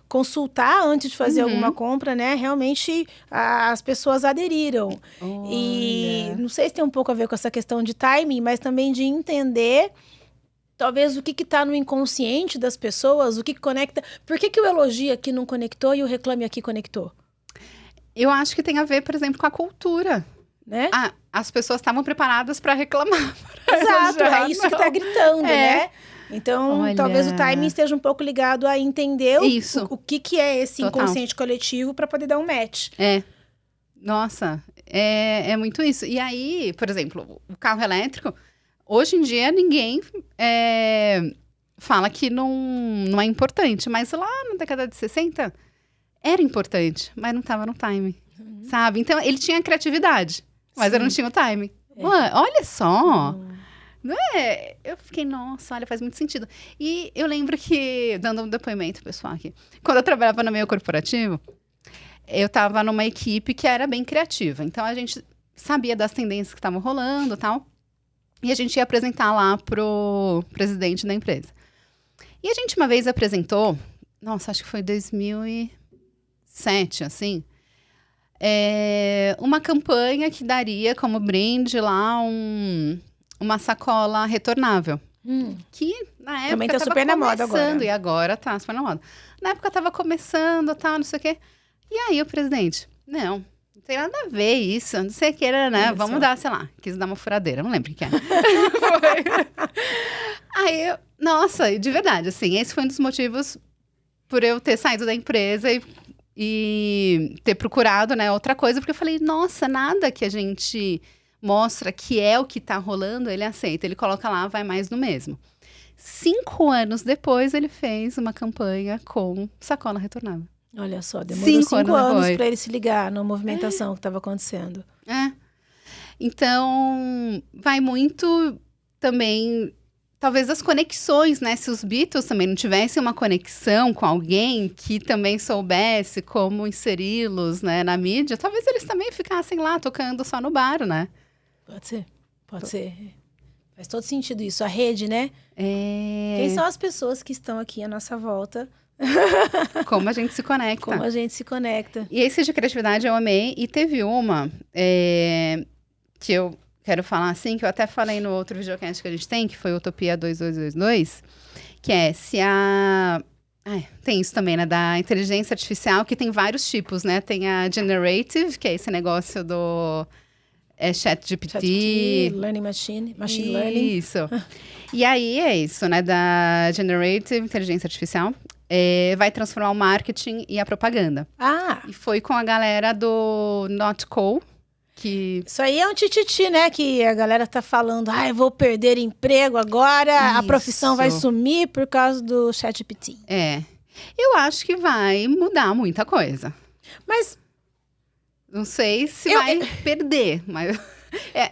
Speaker 2: consultar antes de fazer alguma compra, né? Realmente, as pessoas aderiram. Olha. E não sei se tem um pouco a ver com essa questão de timing, mas também de entender... Talvez o que está no inconsciente das pessoas, o que conecta... Por que o Elogie Aqui não conectou e o Reclame Aqui conectou?
Speaker 1: Eu acho que tem a ver, por exemplo, com a cultura.
Speaker 2: Né?
Speaker 1: As pessoas estavam preparadas para reclamar.
Speaker 2: Exato, é isso que está gritando, né? Então, talvez o timing esteja um pouco ligado a entender o que é esse inconsciente coletivo para poder dar um match.
Speaker 1: Nossa, é muito isso. E aí, por exemplo, o carro elétrico, hoje em dia ninguém fala que não é importante, mas lá na década de 60... Era importante, mas não estava no time, sabe? Então, ele tinha criatividade, mas ele não tinha o time. Olha só! Não é? Eu fiquei, nossa, olha, faz muito sentido. E eu lembro que, dando um depoimento pessoal aqui, quando eu trabalhava no meio corporativo, eu estava numa equipe que era bem criativa. Então, a gente sabia das tendências que estavam rolando e tal. E a gente ia apresentar lá pro presidente da empresa. E a gente uma vez apresentou, nossa, acho que foi 2007, assim, uma campanha que daria como brinde lá uma sacola retornável. Que na época
Speaker 2: também tá super na moda agora.
Speaker 1: E agora tá super na moda. Na época tava começando, tal, não sei o quê. E aí o presidente, não tem nada a ver isso, não sei o que era, né? Vamos dar, sei lá, quis dar uma furadeira, não lembro o que era. Aí, nossa, de verdade, assim, esse foi um dos motivos por eu ter saído da empresa e ter procurado, né, outra coisa, porque eu falei, nossa, nada que a gente mostra que é o que tá rolando, ele aceita, ele coloca lá, vai mais no mesmo. 5 anos depois, ele fez uma campanha com sacola retornável.
Speaker 2: Olha só, demorou 5 anos para ele se ligar na movimentação que estava acontecendo.
Speaker 1: Então, vai muito também... Talvez as conexões, né? Se os Beatles também não tivessem uma conexão com alguém que também soubesse como inseri-los, né, na mídia, talvez eles também ficassem lá tocando só no bar, né?
Speaker 2: Pode ser. Faz todo sentido isso. A rede, né? Quem são as pessoas que estão aqui à nossa volta?
Speaker 1: Como a gente se conecta. E esse de criatividade eu amei. E teve uma que eu... quero falar assim, que eu até falei no outro videocast que a gente tem, que foi Utopia 2222, que é se tem isso também, né, da inteligência artificial, que tem vários tipos, né? Tem a generative, que é esse negócio do ChatGPT.
Speaker 2: Learning machine learning.
Speaker 1: Isso. E aí é isso, né, da generative, inteligência artificial, vai transformar o marketing e a propaganda. E foi com a galera do Notco.
Speaker 2: Isso aí é um tititi, né? Que a galera tá falando, eu vou perder emprego agora, a profissão vai sumir por causa do ChatGPT.
Speaker 1: Eu acho que vai mudar muita coisa.
Speaker 2: Mas...
Speaker 1: não sei se vai perder, mas...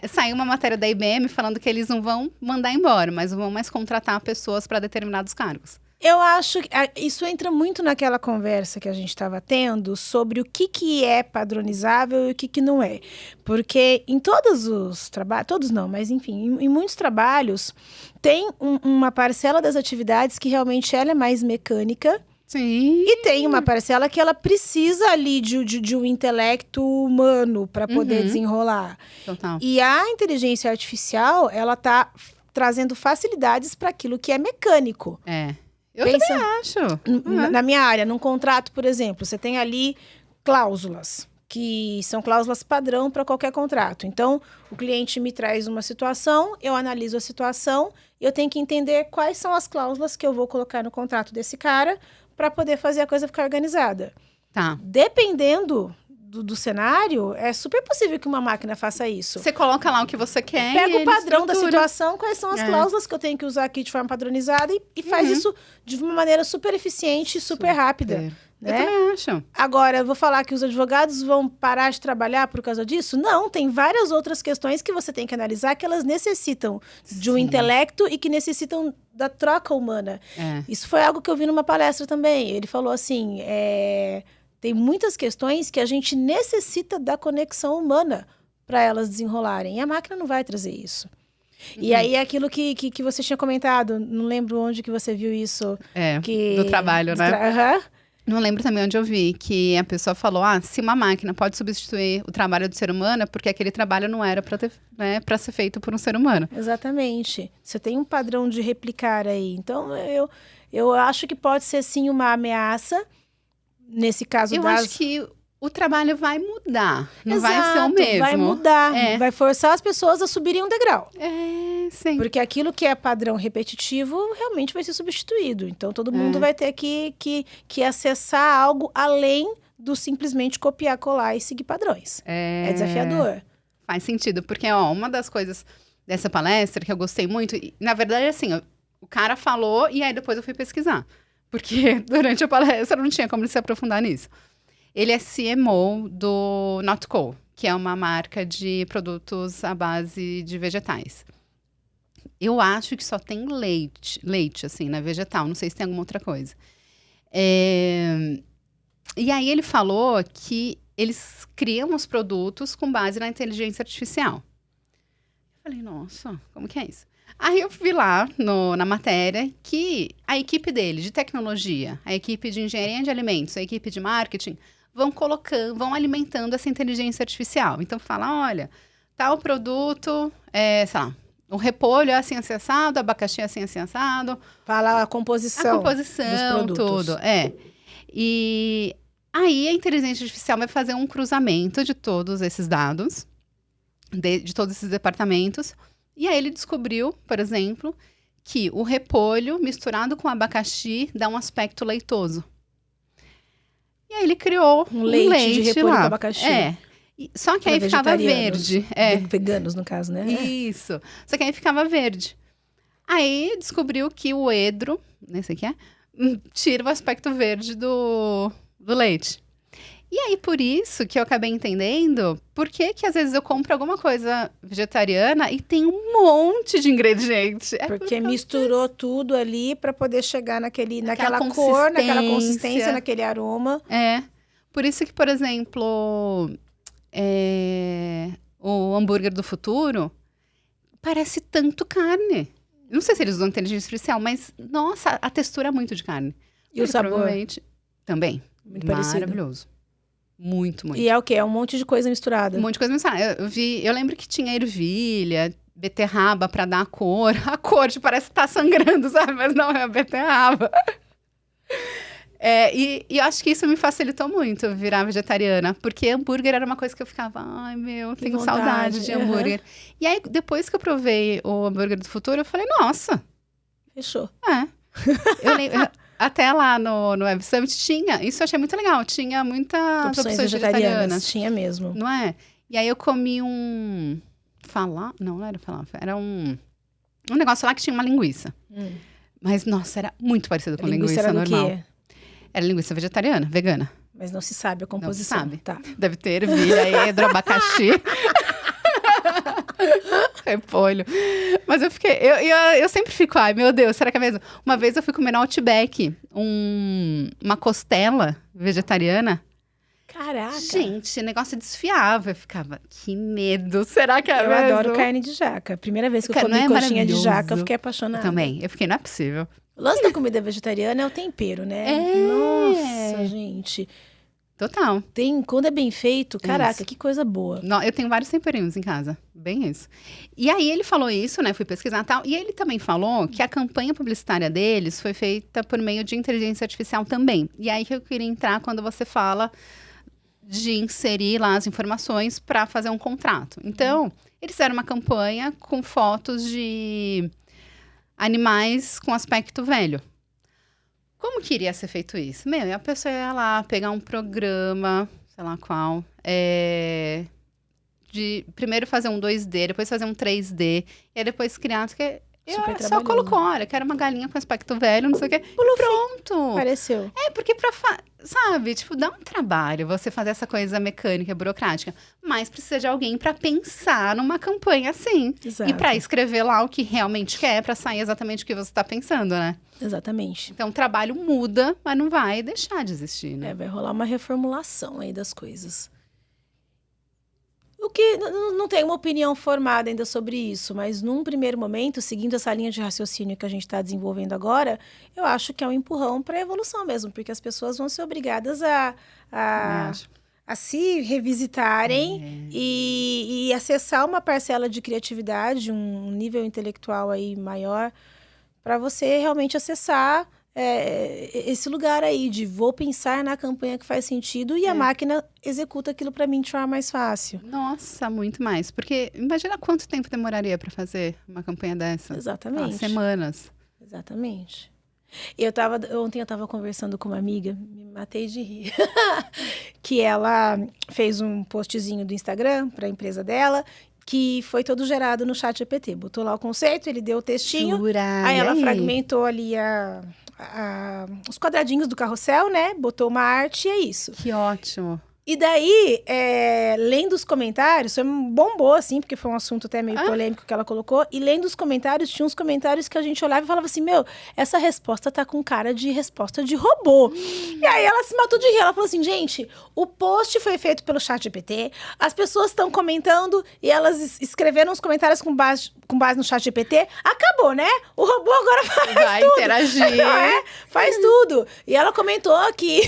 Speaker 1: saiu uma matéria da IBM falando que eles não vão mandar embora, mas vão mais contratar pessoas para determinados cargos.
Speaker 2: Eu acho que isso entra muito naquela conversa que a gente estava tendo sobre o que é padronizável e o que não é. Porque em todos os trabalhos, todos não, mas enfim, em muitos trabalhos, tem uma parcela das atividades que realmente ela é mais mecânica.
Speaker 1: Sim.
Speaker 2: E tem uma parcela que ela precisa ali de um intelecto humano para poder desenrolar.
Speaker 1: Total.
Speaker 2: E a inteligência artificial, ela tá trazendo facilidades para aquilo que é mecânico.
Speaker 1: Eu também acho.
Speaker 2: Na minha área, num contrato, por exemplo, você tem ali cláusulas, que são cláusulas padrão para qualquer contrato. Então, o cliente me traz uma situação, eu analiso a situação, e eu tenho que entender quais são as cláusulas que eu vou colocar no contrato desse cara para poder fazer a coisa ficar organizada. Dependendo do cenário, é super possível que uma máquina faça isso.
Speaker 1: Você coloca lá o que você quer.
Speaker 2: Pega o padrão da situação, quais são as cláusulas que eu tenho que usar aqui de forma padronizada e faz isso de uma maneira super eficiente e super rápida. Né?
Speaker 1: Eu também acho.
Speaker 2: Agora, eu vou falar que os advogados vão parar de trabalhar por causa disso? Não, tem várias outras questões que você tem que analisar que elas necessitam de um intelecto e que necessitam da troca humana. Isso foi algo que eu vi numa palestra também. Ele falou assim, Tem muitas questões que a gente necessita da conexão humana para elas desenrolarem. E a máquina não vai trazer isso. E aí é aquilo que você tinha comentado, não lembro onde que você viu isso.
Speaker 1: Do trabalho, né? Não lembro também onde eu vi, que a pessoa falou, se uma máquina pode substituir o trabalho do ser humano, porque aquele trabalho não era para ser feito por um ser humano.
Speaker 2: Exatamente. Você tem um padrão de replicar aí. Então, eu acho que pode ser, sim, uma ameaça, nesse caso
Speaker 1: eu acho que o trabalho vai mudar, não vai ser o mesmo.
Speaker 2: Vai mudar, vai forçar as pessoas a subirem um degrau.
Speaker 1: Sim.
Speaker 2: Porque aquilo que é padrão repetitivo realmente vai ser substituído. Então, todo mundo vai ter que acessar algo além do simplesmente copiar, colar e seguir padrões. É desafiador.
Speaker 1: Faz sentido, porque uma das coisas dessa palestra que eu gostei muito, na verdade, assim, o cara falou e aí depois eu fui pesquisar. Porque durante a palestra não tinha como ele se aprofundar nisso. Ele é CMO do NotCo, que é uma marca de produtos à base de vegetais. Eu acho que só tem leite assim, né, vegetal. Não sei se tem alguma outra coisa. E aí ele falou que eles criam os produtos com base na inteligência artificial. Eu falei, nossa, como que é isso? Aí eu vi lá na matéria que a equipe dele de tecnologia, a equipe de engenharia de alimentos, a equipe de marketing vão alimentando essa inteligência artificial. Então fala, olha, tal produto, sei lá, o repolho é assim assado, o abacaxi é assim assado.
Speaker 2: Fala a composição dos produtos.
Speaker 1: Tudo, E aí a inteligência artificial vai fazer um cruzamento de todos esses dados, de todos esses departamentos. E aí ele descobriu, por exemplo, que o repolho misturado com abacaxi dá um aspecto leitoso. E aí ele criou um leite
Speaker 2: de repolho
Speaker 1: lá.
Speaker 2: com abacaxi.
Speaker 1: Só que aí ficava verde.
Speaker 2: Veganos, no caso, né?
Speaker 1: Isso. Só que aí ficava verde. Aí descobriu que o edro, nesse aqui tira o aspecto verde do leite. E aí, por isso que eu acabei entendendo por que às vezes eu compro alguma coisa vegetariana e tem um monte de ingrediente.
Speaker 2: Porque misturou tudo ali para poder chegar naquela cor, naquela consistência, naquele aroma.
Speaker 1: Por isso que, por exemplo, o hambúrguer do futuro parece tanto carne. Não sei se eles usam inteligência artificial, mas, nossa, a textura é muito de carne.
Speaker 2: E o sabor?
Speaker 1: Provavelmente, também.
Speaker 2: Muito parecido.
Speaker 1: Maravilhoso. Muito, muito.
Speaker 2: E é o quê? É um monte de coisa misturada.
Speaker 1: Um monte de coisa misturada. Eu lembro que tinha ervilha, beterraba pra dar a cor. A cor parece que tá sangrando, sabe? Mas não, é a beterraba. E eu acho que isso me facilitou muito, virar vegetariana. Porque hambúrguer era uma coisa que eu ficava... Ai, tenho saudade de hambúrguer. E aí, depois que eu provei o hambúrguer do futuro, eu falei, nossa.
Speaker 2: Fechou.
Speaker 1: Eu lembro... Até lá no Web Summit tinha, isso eu achei muito legal, tinha muitas opções vegetarianas.
Speaker 2: Tinha mesmo.
Speaker 1: Não é? E aí eu comi não era falafel, era um negócio lá que tinha uma linguiça. Mas, nossa, era muito parecido com linguiça
Speaker 2: era
Speaker 1: normal.
Speaker 2: Quê?
Speaker 1: Era linguiça vegetariana, vegana.
Speaker 2: Mas não se sabe a composição.
Speaker 1: Não se sabe.
Speaker 2: Tá.
Speaker 1: Deve ter ervilha, edro, abacaxi. Repolho. Mas eu fiquei... Eu sempre fico, ai, meu Deus, será que é mesmo? Uma vez eu fui comer no Outback uma costela vegetariana.
Speaker 2: Caraca!
Speaker 1: Gente, o negócio desfiava. Eu ficava, que medo, será que é mesmo?
Speaker 2: Eu adoro carne de jaca. Primeira vez que eu comi coxinha de jaca, eu fiquei apaixonada.
Speaker 1: Também, eu fiquei, não é possível.
Speaker 2: O lance da comida vegetariana é o tempero, né? Nossa, gente...
Speaker 1: Total.
Speaker 2: Quando é bem feito, caraca, que coisa boa.
Speaker 1: Eu tenho vários temperinhos em casa, bem isso. E aí ele falou isso, né, fui pesquisar e tal, e ele também falou que a campanha publicitária deles foi feita por meio de inteligência artificial também. E aí que eu queria entrar quando você fala de inserir lá as informações para fazer um contrato. Então, eles fizeram uma campanha com fotos de animais com aspecto velho. Como que iria ser feito isso? A pessoa ia lá pegar um programa, sei lá qual, de primeiro fazer um 2D, depois fazer um 3D, e aí depois criar... Só colocou, olha, quero uma galinha com aspecto velho, não sei o quê. Pronto!
Speaker 2: Apareceu.
Speaker 1: Porque sabe, tipo, dá um trabalho você fazer essa coisa mecânica, burocrática. Mas precisa de alguém para pensar numa campanha assim.
Speaker 2: Exato.
Speaker 1: E para escrever lá o que realmente quer, para sair exatamente o que você está pensando, né?
Speaker 2: Exatamente.
Speaker 1: Então o trabalho muda, mas não vai deixar de existir, né?
Speaker 2: Vai rolar uma reformulação aí das coisas. O que não tenho uma opinião formada ainda sobre isso, mas num primeiro momento, seguindo essa linha de raciocínio que a gente está desenvolvendo agora, eu acho que é um empurrão para a evolução mesmo, porque as pessoas vão ser obrigadas a se revisitarem e acessar uma parcela de criatividade, um nível intelectual aí maior, para você realmente acessar esse lugar aí de vou pensar na campanha que faz sentido e a máquina executa aquilo para mim de forma mais fácil.
Speaker 1: Nossa, muito mais. Porque imagina quanto tempo demoraria para fazer uma campanha dessa.
Speaker 2: Exatamente.
Speaker 1: Semanas.
Speaker 2: Exatamente. Ontem eu estava conversando com uma amiga, me matei de rir, que ela fez um postzinho do Instagram para a empresa dela, que foi todo gerado no ChatGPT. Botou lá o conceito, ele deu o textinho,
Speaker 1: Jura?
Speaker 2: aí ela
Speaker 1: E aí?
Speaker 2: fragmentou ali os quadradinhos do carrossel, né? Botou uma arte e é isso.
Speaker 1: Que ótimo.
Speaker 2: E daí, lendo os comentários, bombou, assim, porque foi um assunto até meio polêmico que ela colocou. E lendo os comentários, tinha uns comentários que a gente olhava e falava assim, meu, essa resposta tá com cara de resposta de robô. E aí ela se matou de rir. Ela falou assim, gente, o post foi feito pelo ChatGPT, as pessoas estão comentando e elas escreveram os comentários com base no ChatGPT. Acabou, né? O robô agora faz tudo.
Speaker 1: Interagir.
Speaker 2: Faz tudo. E ela comentou que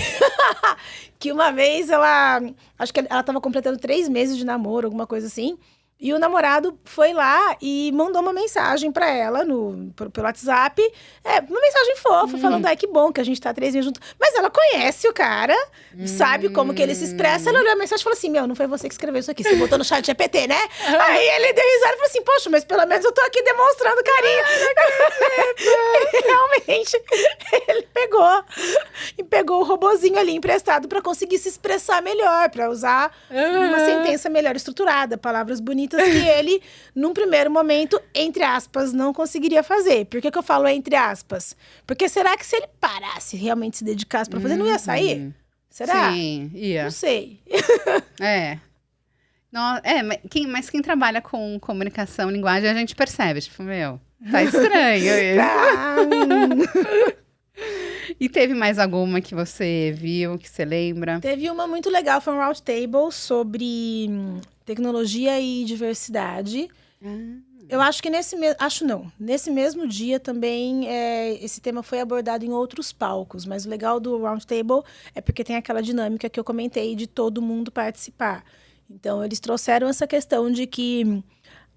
Speaker 2: uma vez acho que ela estava completando 3 meses de namoro, alguma coisa assim. E o namorado foi lá e mandou uma mensagem pra ela pelo WhatsApp. Uma mensagem fofa, falando, ai, que bom que a gente tá 3 meses junto. Mas ela conhece o cara, sabe como que ele se expressa. Ela olhou a mensagem e falou assim, meu, não foi você que escreveu isso aqui, você botou no chat GPT, né? Aí ele deu risada e falou assim, poxa, mas pelo menos eu tô aqui demonstrando carinho. E realmente, ele pegou o robozinho ali emprestado pra conseguir se expressar melhor, pra usar uma sentença melhor estruturada, palavras bonitas que ele, num primeiro momento, entre aspas, não conseguiria fazer. Por que eu falo entre aspas? Porque será que se ele parasse, realmente se dedicasse pra fazer, não ia sair? Será?
Speaker 1: Sim, ia.
Speaker 2: Não sei.
Speaker 1: Mas quem trabalha com comunicação, linguagem, a gente percebe. Tipo, meu, tá estranho isso. E teve mais alguma que você viu, que você lembra?
Speaker 2: Teve uma muito legal, foi um roundtable sobre tecnologia e diversidade. Eu acho que nesse mesmo dia também esse tema foi abordado em outros palcos, mas o legal do roundtable é porque tem aquela dinâmica que eu comentei de todo mundo participar. Então, eles trouxeram essa questão de que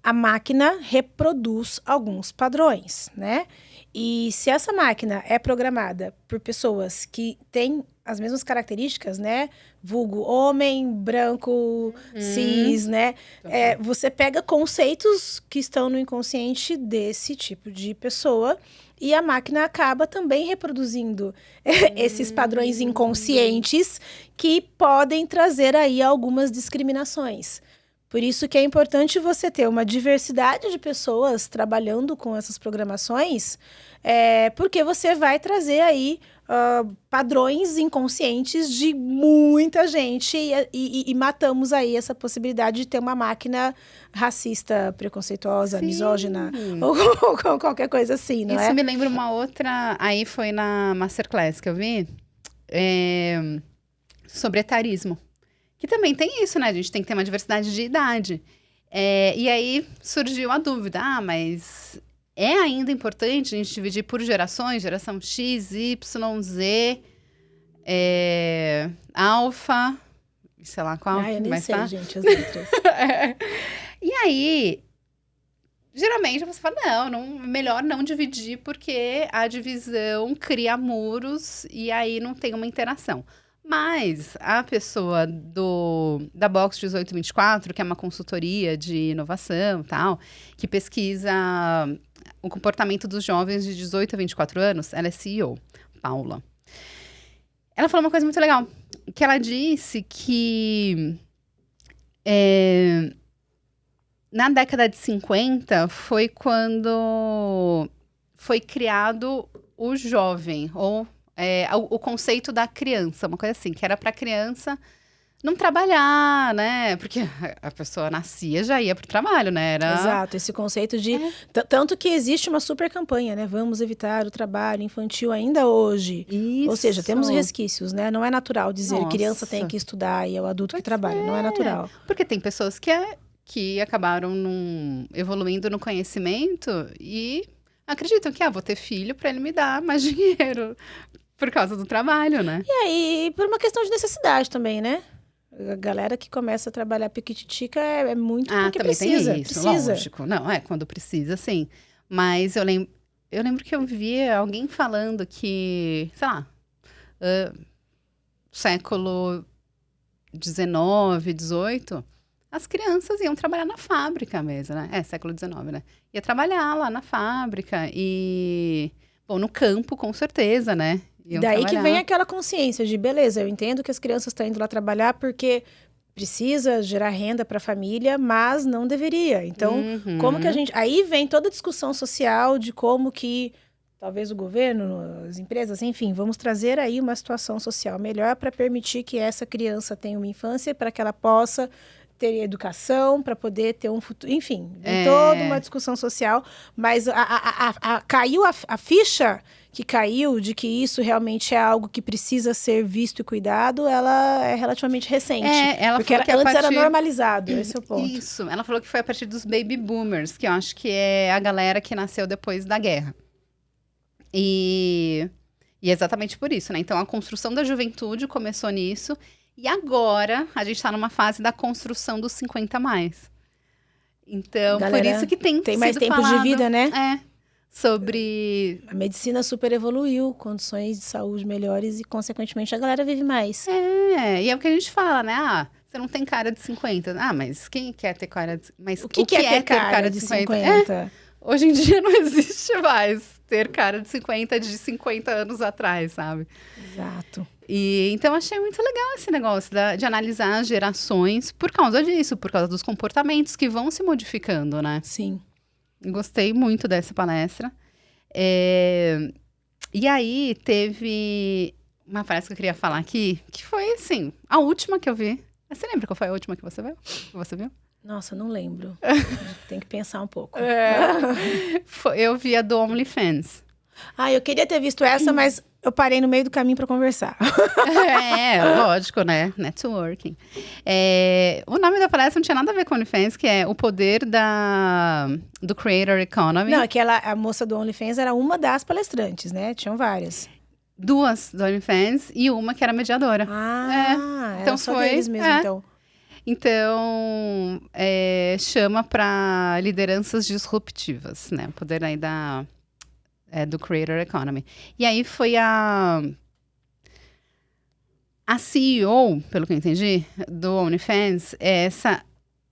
Speaker 2: a máquina reproduz alguns padrões, né? E se essa máquina é programada por pessoas que têm as mesmas características, né? Vulgo homem, branco, cis, né? Você pega conceitos que estão no inconsciente desse tipo de pessoa e a máquina acaba também reproduzindo esses padrões inconscientes que podem trazer aí algumas discriminações. Por isso que é importante você ter uma diversidade de pessoas trabalhando com essas programações, porque você vai trazer aí padrões inconscientes de muita gente e matamos aí essa possibilidade de ter uma máquina racista, preconceituosa, misógina ou qualquer coisa assim, não é?
Speaker 1: Isso me lembra uma outra, aí foi na Masterclass que eu vi, sobre etarismo. Que também tem isso, né? A gente tem que ter uma diversidade de idade. E aí surgiu a dúvida. Mas é ainda importante a gente dividir por gerações? Geração X, Y, Z, Alfa, sei lá qual.
Speaker 2: Eu nem
Speaker 1: mas
Speaker 2: sei,
Speaker 1: tá?
Speaker 2: gente, as letras.
Speaker 1: E aí, geralmente você fala, melhor não dividir, porque a divisão cria muros e aí não tem uma interação. Mas a pessoa da Box 1824, que é uma consultoria de inovação e tal, que pesquisa o comportamento dos jovens de 18 a 24 anos, ela é CEO, Paula. Ela falou uma coisa muito legal, que ela disse que na década de 50 foi quando foi criado o jovem, ou o conceito da criança, uma coisa assim, que era pra criança não trabalhar, né? Porque a pessoa nascia, já ia pro trabalho, né?
Speaker 2: Exato, esse conceito de... Tanto que existe uma super campanha, né? Vamos evitar o trabalho infantil ainda hoje.
Speaker 1: Isso.
Speaker 2: Ou seja, temos resquícios, né? Não é natural dizer criança tem
Speaker 1: Nossa.
Speaker 2: que estudar e é o adulto que
Speaker 1: Pois
Speaker 2: trabalha. Não é natural.
Speaker 1: Porque tem pessoas que acabaram evoluindo no conhecimento e acreditam que, vou ter filho pra ele me dar mais dinheiro por causa do trabalho, né?
Speaker 2: E aí, por uma questão de necessidade também, né? A galera que começa a trabalhar piquititica é muito porque
Speaker 1: também
Speaker 2: precisa.
Speaker 1: tem isso,
Speaker 2: precisa.
Speaker 1: lógico. Não, quando precisa, sim. Mas eu lembro que eu via alguém falando que, sei lá, século XIX, XVIII, as crianças iam trabalhar na fábrica mesmo, né? Século XIX, né? Ia trabalhar lá na fábrica e... Bom, no campo, com certeza, né?
Speaker 2: Daí que vem aquela consciência de, beleza, eu entendo que as crianças estão indo lá trabalhar porque precisa gerar renda para a família, mas não deveria. Então, como que a gente... Aí vem toda a discussão social de como que, talvez o governo, as empresas, enfim, vamos trazer aí uma situação social melhor para permitir que essa criança tenha uma infância, para que ela possa ter educação, para poder ter um futuro... Enfim, vem toda uma discussão social, mas caiu a ficha... que caiu, de que isso realmente é algo que precisa ser visto e cuidado, ela é relativamente recente. Porque antes era normalizado, esse é o ponto.
Speaker 1: Isso, ela falou que foi a partir dos baby boomers, que eu acho que é a galera que nasceu depois da guerra. E é exatamente por isso, né? Então, a construção da juventude começou nisso, e agora a gente tá numa fase da construção dos 50 mais. Então,
Speaker 2: Galera,
Speaker 1: por isso que tem
Speaker 2: mais
Speaker 1: sido
Speaker 2: tempo
Speaker 1: falado,
Speaker 2: de vida, né?
Speaker 1: Sobre...
Speaker 2: A medicina super evoluiu, condições de saúde melhores e, consequentemente, a galera vive mais.
Speaker 1: E é o que a gente fala, né? Você não tem cara de 50. Mas quem quer ter cara de... Mas
Speaker 2: o que é ter cara de 50?
Speaker 1: Hoje em dia não existe mais ter cara de 50 de 50 anos atrás, sabe?
Speaker 2: Exato.
Speaker 1: E então achei muito legal esse negócio de analisar as gerações por causa disso, por causa dos comportamentos que vão se modificando, né?
Speaker 2: Sim.
Speaker 1: Gostei muito dessa palestra. E aí, teve uma palestra que eu queria falar aqui, que foi, assim, a última que eu vi. Você lembra qual foi a última que você viu?
Speaker 2: Nossa, não lembro. Tem que pensar um pouco.
Speaker 1: Eu vi a do OnlyFans.
Speaker 2: Eu queria ter visto essa, mas eu parei no meio do caminho para conversar.
Speaker 1: Lógico, né? Networking. O nome da palestra não tinha nada a ver com OnlyFans, que é o poder do Creator Economy.
Speaker 2: Não, a moça do OnlyFans era uma das palestrantes, né? Tinham várias.
Speaker 1: Duas do OnlyFans e uma que era mediadora.
Speaker 2: Então só deles mesmo, então.
Speaker 1: Então, chama para lideranças disruptivas, né? O poder aí do Creator Economy. E aí foi a CEO, pelo que eu entendi, do OnlyFans, é essa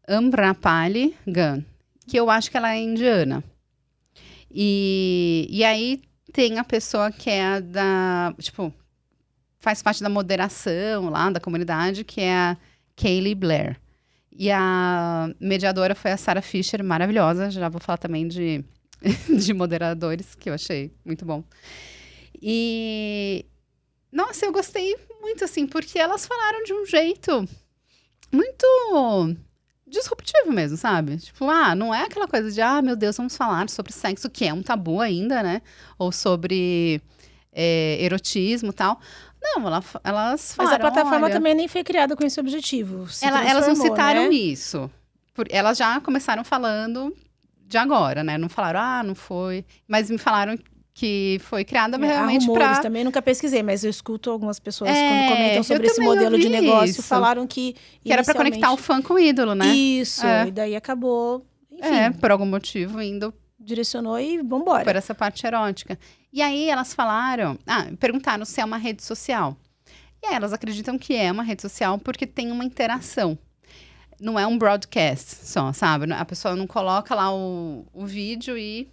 Speaker 1: Amrapali Gun, que eu acho que ela é indiana. E aí tem a pessoa que é faz parte da moderação lá, da comunidade, que é a Kaylee Blair. E a mediadora foi a Sarah Fisher, maravilhosa. Já vou falar também de moderadores, que eu achei muito bom. E... Nossa, eu gostei muito, assim, porque elas falaram de um jeito muito disruptivo mesmo, sabe? Tipo, não é aquela coisa de, meu Deus, vamos falar sobre sexo, que é um tabu ainda, né? Ou sobre erotismo e tal. Não, elas falaram...
Speaker 2: Mas a plataforma também nem foi criada com esse objetivo.
Speaker 1: Elas não citaram,
Speaker 2: né?
Speaker 1: isso. Elas já começaram falando de agora, né? Não falaram, não foi. Mas me falaram que foi criada realmente para...
Speaker 2: também nunca pesquisei, mas eu escuto algumas pessoas quando comentam sobre esse modelo de negócio, falaram que
Speaker 1: era para conectar o fã com o ídolo, né?
Speaker 2: Isso, e daí acabou, enfim.
Speaker 1: Por algum motivo, indo...
Speaker 2: Direcionou e vambora.
Speaker 1: Por essa parte erótica. E aí elas falaram... perguntaram se é uma rede social. E aí elas acreditam que é uma rede social porque tem uma interação. Não é um broadcast só, sabe? A pessoa não coloca lá o vídeo e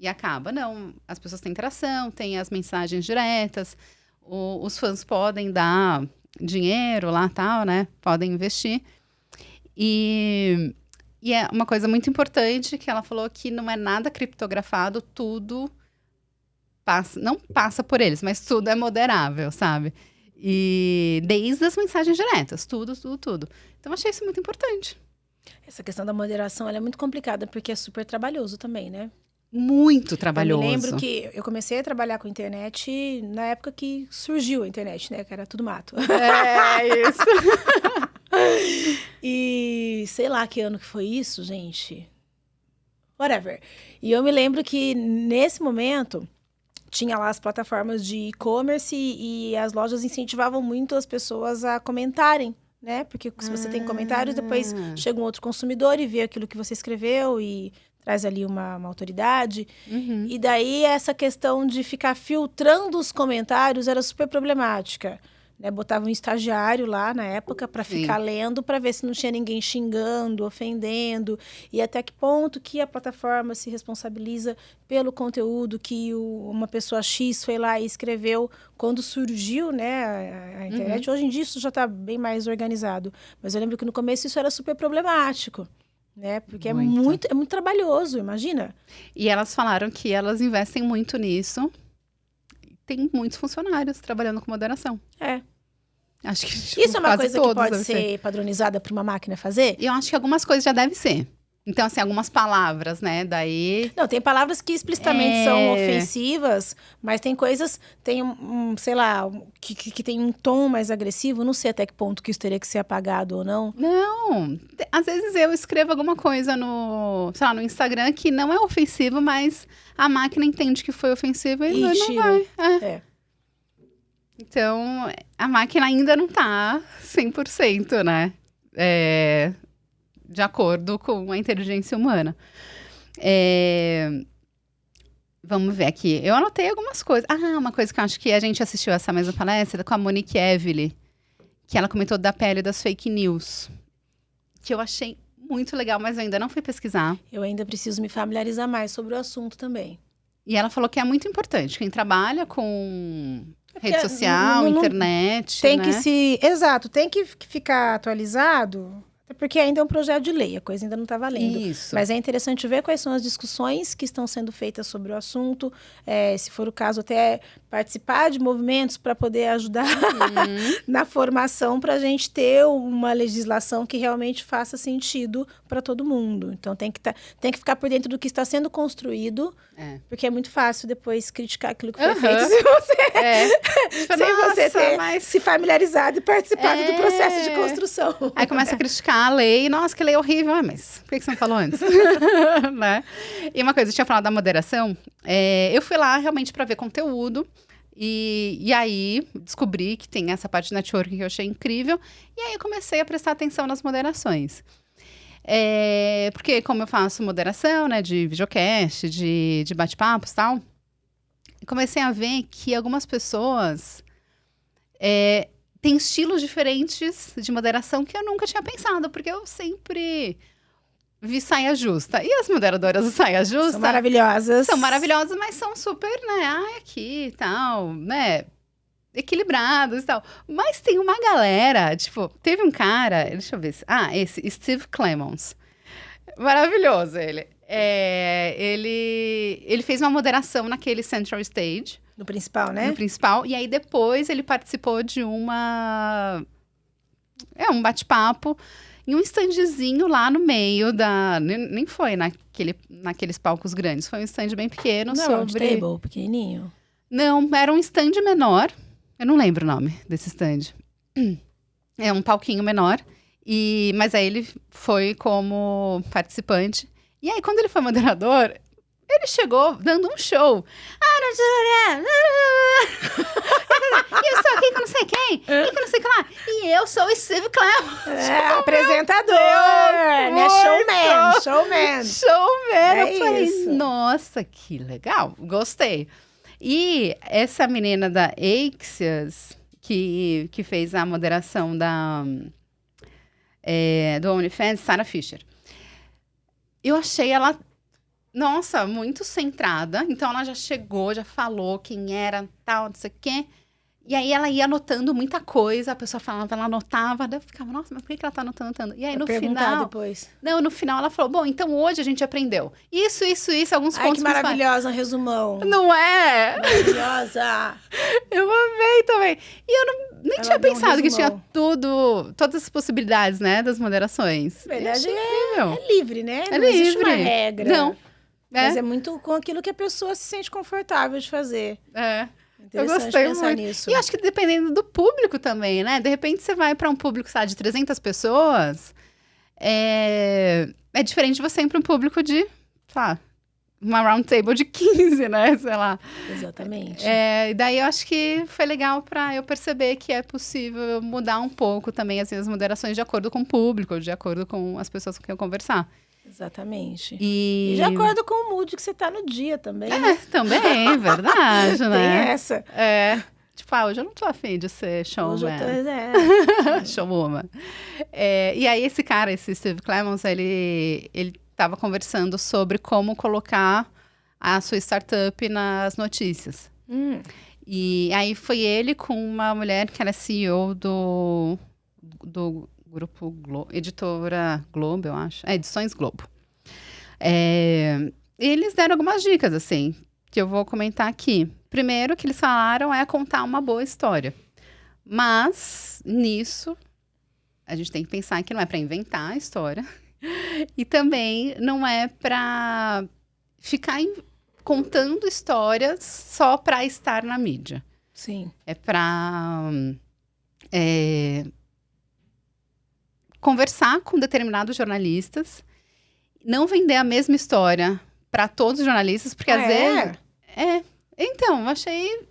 Speaker 1: acaba. Não, as pessoas têm interação, tem as mensagens diretas, os fãs podem dar dinheiro lá, tal, né? Podem investir. E é uma coisa muito importante que ela falou que não é nada criptografado, tudo não passa por eles, mas tudo é moderável, sabe? E desde as mensagens diretas, tudo. Então, achei isso muito importante.
Speaker 2: Essa questão da moderação, ela é muito complicada, porque é super trabalhoso também, né?
Speaker 1: Muito trabalhoso.
Speaker 2: Eu me lembro que eu comecei a trabalhar com internet na época que surgiu a internet, né? Que era tudo mato.
Speaker 1: É, isso.
Speaker 2: E sei lá que ano que foi isso, gente. Whatever. E eu me lembro que nesse momento tinha lá as plataformas de e-commerce e as lojas incentivavam muito as pessoas a comentarem, né? Porque se você tem comentários, depois chega um outro consumidor e vê aquilo que você escreveu e traz ali uma autoridade.
Speaker 1: Uhum.
Speaker 2: E daí essa questão de ficar filtrando os comentários era super problemática. Né? Botava um estagiário lá na época para ficar lendo, para ver se não tinha ninguém xingando, ofendendo, e até que ponto que a plataforma se responsabiliza pelo conteúdo que uma pessoa X foi lá e escreveu quando surgiu, né, a internet. Hoje em dia isso já está bem mais organizado, mas eu lembro que no começo isso era super problemático. Né? Porque é muito trabalhoso, imagina.
Speaker 1: E elas falaram que elas investem muito nisso. Tem muitos funcionários trabalhando com moderação. Acho que
Speaker 2: isso é uma coisa que pode ser padronizada para uma máquina fazer?
Speaker 1: E eu acho que algumas coisas já devem ser. Então, assim, algumas palavras, né? Daí...
Speaker 2: Não, tem palavras que explicitamente são ofensivas, mas tem coisas, tem sei lá, que tem um tom mais agressivo. Não sei até que ponto que isso teria que ser apagado ou não.
Speaker 1: Não, às vezes eu escrevo alguma coisa no, sei lá, no Instagram que não é ofensivo, mas a máquina entende que foi ofensivo e não vai. Então, a máquina ainda não tá 100%, né? De acordo com a inteligência humana. Vamos ver aqui. Eu anotei algumas coisas. Uma coisa que eu acho que a gente assistiu essa mesma palestra com a Monique Evely, que ela comentou da pele das fake news, que eu achei muito legal, mas eu ainda não fui pesquisar.
Speaker 2: Eu ainda preciso me familiarizar mais sobre o assunto também.
Speaker 1: E ela falou que é muito importante. Quem trabalha com rede social, internet,
Speaker 2: tem
Speaker 1: né?
Speaker 2: Exato, tem que ficar atualizado. Até porque ainda é um projeto de lei, a coisa ainda não está valendo.
Speaker 1: Isso.
Speaker 2: Mas é interessante ver quais são as discussões que estão sendo feitas sobre o assunto. Se for o caso, até participar de movimentos para poder ajudar na formação, para a gente ter uma legislação que realmente faça sentido para todo mundo. Então, tem que ficar por dentro do que está sendo construído, porque é muito fácil depois criticar aquilo que foi feito se você ter se familiarizado e participado do processo de construção.
Speaker 1: Aí começa a criticar a lei. Nossa, que lei horrível. Mas por que você não falou antes? Né? E uma coisa, eu tinha falado da moderação. Eu fui lá realmente para ver conteúdo. E aí, descobri que tem essa parte de networking que eu achei incrível. E aí, eu comecei a prestar atenção nas moderações. Porque como eu faço moderação, né, de videocast, de bate-papos e tal, comecei a ver que algumas pessoas têm estilos diferentes de moderação que eu nunca tinha pensado, porque eu sempre vi saia justa. E as moderadoras do saia justa...
Speaker 2: São maravilhosas.
Speaker 1: São maravilhosas, mas são super, né, aqui e tal, né, equilibradas e tal. Mas tem uma galera, tipo, teve um cara, deixa eu ver, esse, Steve Clemons. Maravilhoso ele. Ele fez uma moderação naquele Central Stage.
Speaker 2: No principal, né?
Speaker 1: No principal. E aí, depois, ele participou de um bate-papo em um standzinho lá no meio da... Nem foi naqueles palcos grandes. Foi um stand bem pequeno sobre...
Speaker 2: Table, pequenininho?
Speaker 1: Não, era um stand menor. Eu não lembro o nome desse stand. É um palquinho menor. Mas aí ele foi como participante. E aí, quando ele foi moderador, ele chegou dando um show. E eu sou aqui com não sei quem, e que não sei o que lá. E eu sou o Steve Clemons.
Speaker 2: Apresentador! Showman.
Speaker 1: Eu falei, nossa, que legal. Gostei. E essa menina da Axios, que fez a moderação do OnlyFans, Sarah Fisher. Eu achei ela, nossa, muito centrada. Então, ela já chegou, já falou quem era, tal, não sei o quê. E aí ela ia anotando muita coisa, a pessoa falava, ela anotava, daí eu ficava, nossa, mas por que ela tá anotando? E aí no final...
Speaker 2: depois.
Speaker 1: Não, no final ela falou, bom, então hoje a gente aprendeu isso, alguns pontos
Speaker 2: que maravilhosa, um resumão.
Speaker 1: Não é?
Speaker 2: Maravilhosa!
Speaker 1: Eu amei também. E eu nem tinha pensado que tinha todas as possibilidades, né, das moderações.
Speaker 2: Na verdade, é livre, né?
Speaker 1: É
Speaker 2: não existe
Speaker 1: livre.
Speaker 2: uma regra.
Speaker 1: Não.
Speaker 2: Mas é muito com aquilo que a pessoa se sente confortável de fazer.
Speaker 1: Eu gostei
Speaker 2: pensar
Speaker 1: muito.
Speaker 2: nisso.
Speaker 1: E acho que dependendo do público também, né? De repente você vai para um público, sabe, de 300 pessoas, é diferente de você ir para um público de, sei lá, uma round table de 15, né? Sei lá.
Speaker 2: Exatamente.
Speaker 1: E daí eu acho que foi legal para eu perceber que é possível mudar um pouco também assim, as moderações de acordo com o público, de acordo com as pessoas com quem eu conversar.
Speaker 2: Exatamente.
Speaker 1: E
Speaker 2: de acordo com o mood que você tá no dia também. Né?
Speaker 1: Também, verdade, né?
Speaker 2: Tem essa.
Speaker 1: Tipo, hoje eu não tô afim de ser showman.
Speaker 2: Hoje eu tô,
Speaker 1: showwoman. E aí esse cara, esse Steve Clemons, ele tava conversando sobre como colocar a sua startup nas notícias. E aí foi ele com uma mulher que era CEO do Grupo Globo, Editora Globo, eu acho. Edições Globo. Eles deram algumas dicas, assim, que eu vou comentar aqui. Primeiro, que eles falaram é contar uma boa história. Mas, nisso, a gente tem que pensar que não é para inventar a história. E também não é para ficar contando histórias só para estar na mídia.
Speaker 2: Sim.
Speaker 1: É para... conversar com determinados jornalistas, não vender a mesma história para todos os jornalistas, porque às vezes... Então, achei...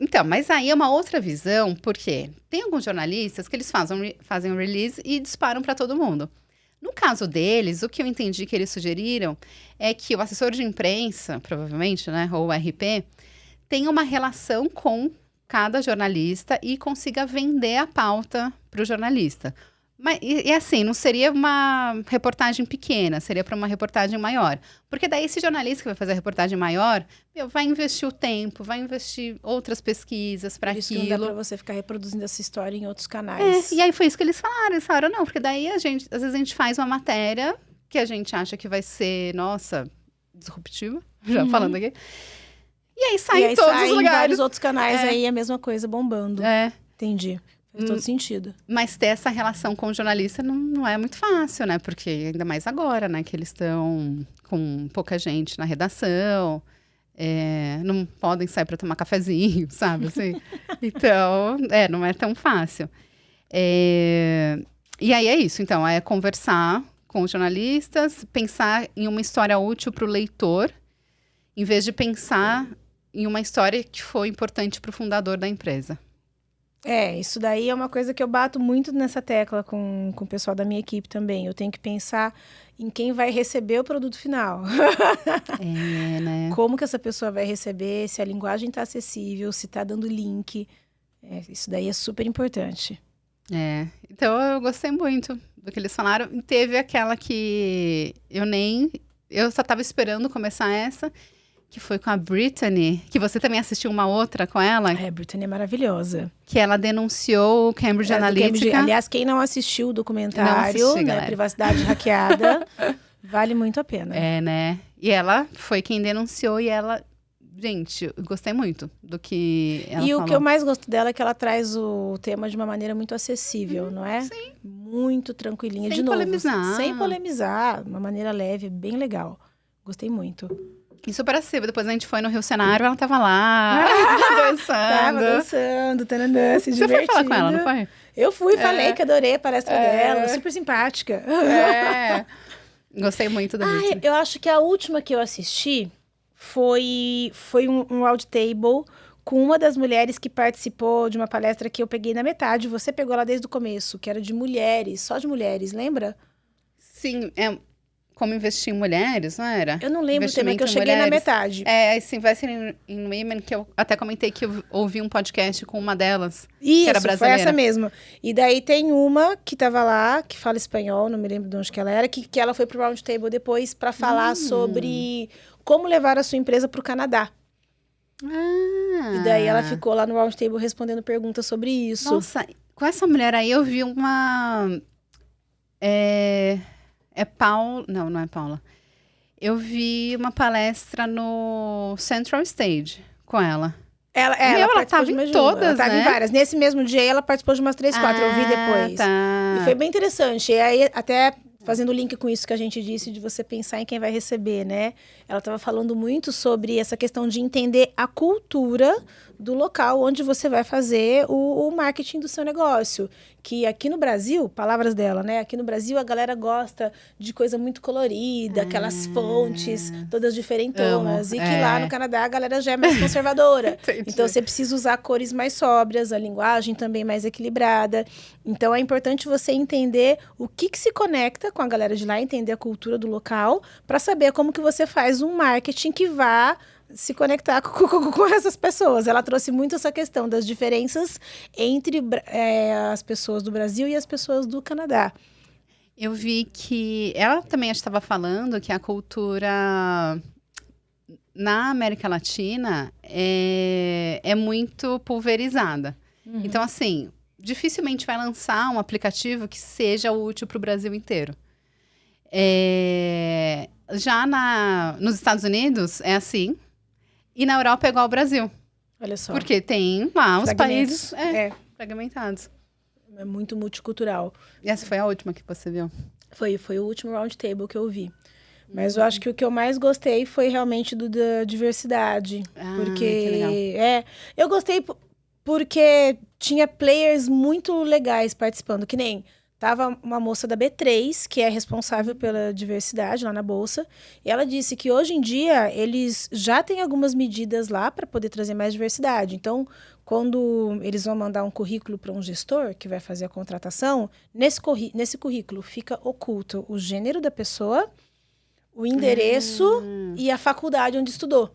Speaker 1: Então, mas aí é uma outra visão, porque tem alguns jornalistas que eles fazem um release e disparam para todo mundo. No caso deles, o que eu entendi que eles sugeriram é que o assessor de imprensa, provavelmente, né, ou o RP, tenha uma relação com cada jornalista e consiga vender a pauta para o jornalista. Mas, e assim, não seria uma reportagem pequena, seria para uma reportagem maior. Porque daí esse jornalista que vai fazer a reportagem maior, vai investir o tempo, vai investir outras pesquisas para aquilo.
Speaker 2: Isso não dá para você ficar reproduzindo essa história em outros canais.
Speaker 1: E aí foi isso que eles falaram. Eles falaram, não, porque daí às vezes a gente faz uma matéria que a gente acha que vai ser, nossa, disruptiva, já falando aqui. E aí sai em todos os lugares.
Speaker 2: Em vários outros canais aí a mesma coisa bombando. Entendi. Faz todo sentido.
Speaker 1: Mas ter essa relação com o jornalista não é muito fácil, né? Porque ainda mais agora, né? Que eles estão com pouca gente na redação. Não podem sair para tomar cafezinho, sabe? Assim? Então, não é tão fácil. E aí é isso. Então, é conversar com os jornalistas, pensar em uma história útil para o leitor, em vez de pensar em uma história que foi importante para o fundador da empresa.
Speaker 2: Isso daí é uma coisa que eu bato muito nessa tecla com o pessoal da minha equipe também. Eu tenho que pensar em quem vai receber o produto final.
Speaker 1: Né?
Speaker 2: Como que essa pessoa vai receber, se a linguagem está acessível, se está dando link. Isso daí é super importante.
Speaker 1: Então eu gostei muito do que eles falaram. Teve aquela que eu só estava esperando começar essa, que foi com a Brittany, que você também assistiu uma outra com ela.
Speaker 2: A Brittany é maravilhosa.
Speaker 1: Que ela denunciou o Cambridge Analytica.
Speaker 2: Aliás, quem não assistiu o documentário, Privacidade Hackeada, vale muito a pena.
Speaker 1: Né? E ela foi quem denunciou e ela... Gente, eu gostei muito do que ela falou.
Speaker 2: O que eu mais gosto dela é que ela traz o tema de uma maneira muito acessível, não é?
Speaker 1: Sim.
Speaker 2: Muito tranquilinha,
Speaker 1: sem
Speaker 2: de novo.
Speaker 1: Polemizar.
Speaker 2: Sem polemizar. Uma maneira leve, bem legal. Gostei muito.
Speaker 1: E super acessível. Depois a gente foi no Rio Cenário, ela tava lá, dançando.
Speaker 2: Tava dançando, tananã, se divertindo.
Speaker 1: Você foi falar com ela, não foi?
Speaker 2: Eu fui, falei que adorei a palestra dela, super simpática.
Speaker 1: Gostei muito da Brittany.
Speaker 2: Eu acho que a última que eu assisti foi um roundtable com uma das mulheres que participou de uma palestra que eu peguei na metade. Você pegou lá desde o começo, que era de mulheres, só de mulheres, lembra?
Speaker 1: Sim, como investir em mulheres, não era?
Speaker 2: Eu não lembro o tema, que eu cheguei na metade.
Speaker 1: Esse Investing in Women, que eu até comentei que eu ouvi um podcast com uma delas,
Speaker 2: que
Speaker 1: era brasileira.
Speaker 2: Foi essa mesmo. E daí tem uma que tava lá, que fala espanhol, não me lembro de onde que ela era, que ela foi pro roundtable depois para falar sobre como levar a sua empresa pro Canadá.
Speaker 1: Ah.
Speaker 2: E daí ela ficou lá no Roundtable respondendo perguntas sobre isso.
Speaker 1: Nossa, com essa mulher aí eu vi uma... É Paula... Não, não é Paula. Eu vi uma palestra no Central Stage com ela.
Speaker 2: Ela
Speaker 1: ela tava
Speaker 2: participou de
Speaker 1: em todas,
Speaker 2: ela tava
Speaker 1: né?
Speaker 2: em várias. Nesse mesmo dia, ela participou de umas 3, 4. Eu vi depois.
Speaker 1: Tá.
Speaker 2: E foi bem interessante. E aí, até fazendo link com isso que a gente disse, de você pensar em quem vai receber, né? Ela estava falando muito sobre essa questão de entender a cultura do local onde você vai fazer o marketing do seu negócio. Que aqui no Brasil, palavras dela, né? Aqui no Brasil a galera gosta de coisa muito colorida, aquelas fontes todas diferentonas. E que lá no Canadá a galera já é mais conservadora. Então você precisa usar cores mais sóbrias, a linguagem também mais equilibrada. Então é importante você entender o que se conecta com a galera de lá, entender a cultura do local, para saber como que você faz um marketing que vá se conectar com essas pessoas. Ela trouxe muito essa questão das diferenças entre as pessoas do Brasil e as pessoas do Canadá.
Speaker 1: Eu vi que ela também estava falando que a cultura na América Latina é muito pulverizada. Então, assim, dificilmente vai lançar um aplicativo que seja útil para o Brasil inteiro. Já nos Estados Unidos é assim. E na Europa é igual ao Brasil.
Speaker 2: Olha só.
Speaker 1: Porque tem lá os países fragmentados.
Speaker 2: É muito multicultural.
Speaker 1: E essa foi a última que você viu?
Speaker 2: Foi o último Roundtable que eu vi. Mas eu acho que o que eu mais gostei foi realmente da diversidade. Porque
Speaker 1: que legal.
Speaker 2: Eu gostei porque tinha players muito legais participando, que nem... Tava uma moça da B3, que é responsável pela diversidade lá na Bolsa, e ela disse que hoje em dia eles já têm algumas medidas lá para poder trazer mais diversidade. Então, quando eles vão mandar um currículo para um gestor que vai fazer a contratação, nesse currículo fica oculto o gênero da pessoa, o endereço e a faculdade onde estudou.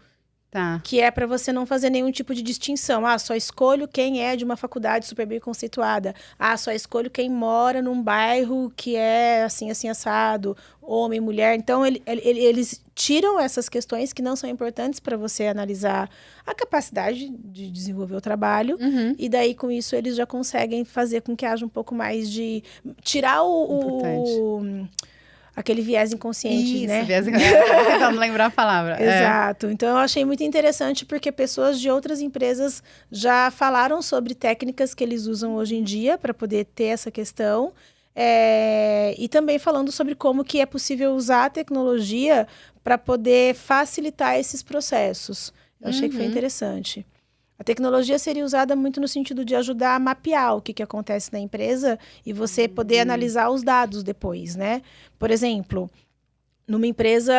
Speaker 1: Tá.
Speaker 2: Que é para você não fazer nenhum tipo de distinção. Só escolho quem é de uma faculdade super bem conceituada. Só escolho quem mora num bairro que é assim, assim, assado, homem, mulher. Então, eles tiram essas questões que não são importantes para você analisar a capacidade de desenvolver o trabalho. E daí, com isso, eles já conseguem fazer com que haja um pouco mais de... Tirar aquele viés inconsciente, né?
Speaker 1: Viés inconsciente. Tô tentando lembrar a palavra.
Speaker 2: Exato. Então, eu achei muito interessante porque pessoas de outras empresas já falaram sobre técnicas que eles usam hoje em dia para poder ter essa questão. E também falando sobre como que é possível usar a tecnologia para poder facilitar esses processos. Eu achei que foi interessante. A tecnologia seria usada muito no sentido de ajudar a mapear o que acontece na empresa e você poder analisar os dados depois, né? Por exemplo, numa empresa,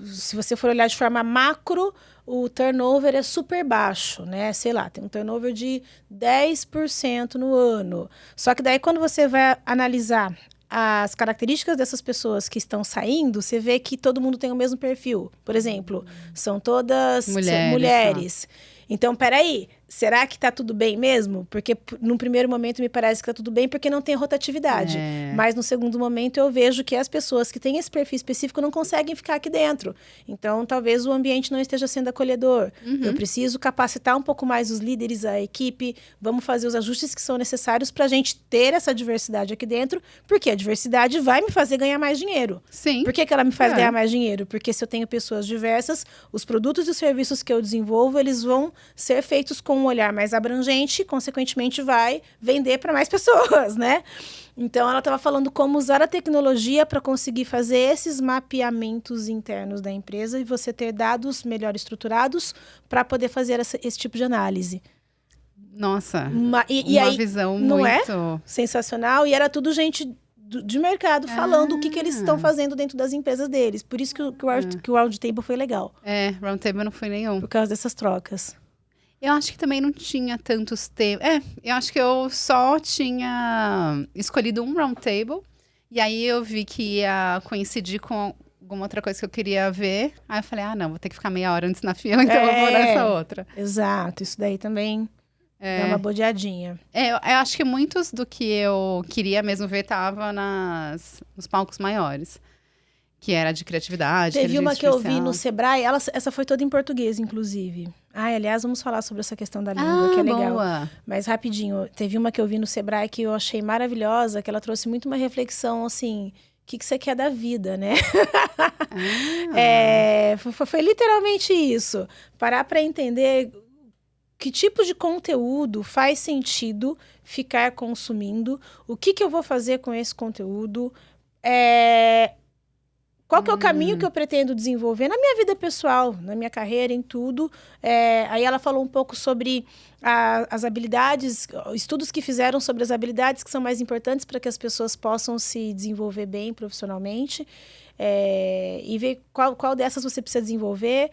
Speaker 2: se você for olhar de forma macro, o turnover é super baixo, né? Sei lá, tem um turnover de 10% no ano. Só que daí, quando você vai analisar as características dessas pessoas que estão saindo, você vê que todo mundo tem o mesmo perfil. Por exemplo, são todas mulheres. Então, peraí, será que tá tudo bem mesmo? Porque num primeiro momento me parece que tá tudo bem porque não tem rotatividade. Mas no segundo momento eu vejo que as pessoas que têm esse perfil específico não conseguem ficar aqui dentro. Então, talvez o ambiente não esteja sendo acolhedor. Eu preciso capacitar um pouco mais os líderes, a equipe. Vamos fazer os ajustes que são necessários para a gente ter essa diversidade aqui dentro, porque a diversidade vai me fazer ganhar mais dinheiro.
Speaker 1: Sim.
Speaker 2: Por que ela me faz ganhar mais dinheiro? Porque se eu tenho pessoas diversas, os produtos e os serviços que eu desenvolvo, eles vão ser feitos com um olhar mais abrangente, consequentemente vai vender para mais pessoas, né? Então, ela estava falando como usar a tecnologia para conseguir fazer esses mapeamentos internos da empresa e você ter dados melhor estruturados para poder fazer esse tipo de análise.
Speaker 1: Nossa, uma visão
Speaker 2: não
Speaker 1: muito...
Speaker 2: é sensacional. E era tudo gente de mercado falando o que eles estão fazendo dentro das empresas deles. Por isso que o Roundtable foi legal.
Speaker 1: Roundtable não foi nenhum.
Speaker 2: Por causa dessas trocas.
Speaker 1: Eu acho que também não tinha tantos temas. Eu acho que eu só tinha escolhido um Roundtable. E aí eu vi que ia coincidir com alguma outra coisa que eu queria ver. Aí eu falei, não, vou ter que ficar meia hora antes na fila, então eu vou nessa outra.
Speaker 2: Exato, isso daí também dá uma bodeadinha.
Speaker 1: Eu acho que muitos do que eu queria mesmo ver tava nos palcos maiores. Que era de criatividade.
Speaker 2: Teve uma que eu vi no
Speaker 1: artificial.
Speaker 2: Sebrae, essa foi toda em português, inclusive. Aliás, vamos falar sobre essa questão da língua, que é legal.
Speaker 1: Boa.
Speaker 2: Mas rapidinho, teve uma que eu vi no Sebrae que eu achei maravilhosa, que ela trouxe muito uma reflexão, assim, o que você quer da vida, né? Foi literalmente isso. Parar para entender que tipo de conteúdo faz sentido ficar consumindo, o que eu vou fazer com esse conteúdo, qual que é o caminho que eu pretendo desenvolver na minha vida pessoal, na minha carreira, em tudo. Aí ela falou um pouco sobre as habilidades, estudos que fizeram sobre as habilidades que são mais importantes para que as pessoas possam se desenvolver bem profissionalmente. E ver qual dessas você precisa desenvolver.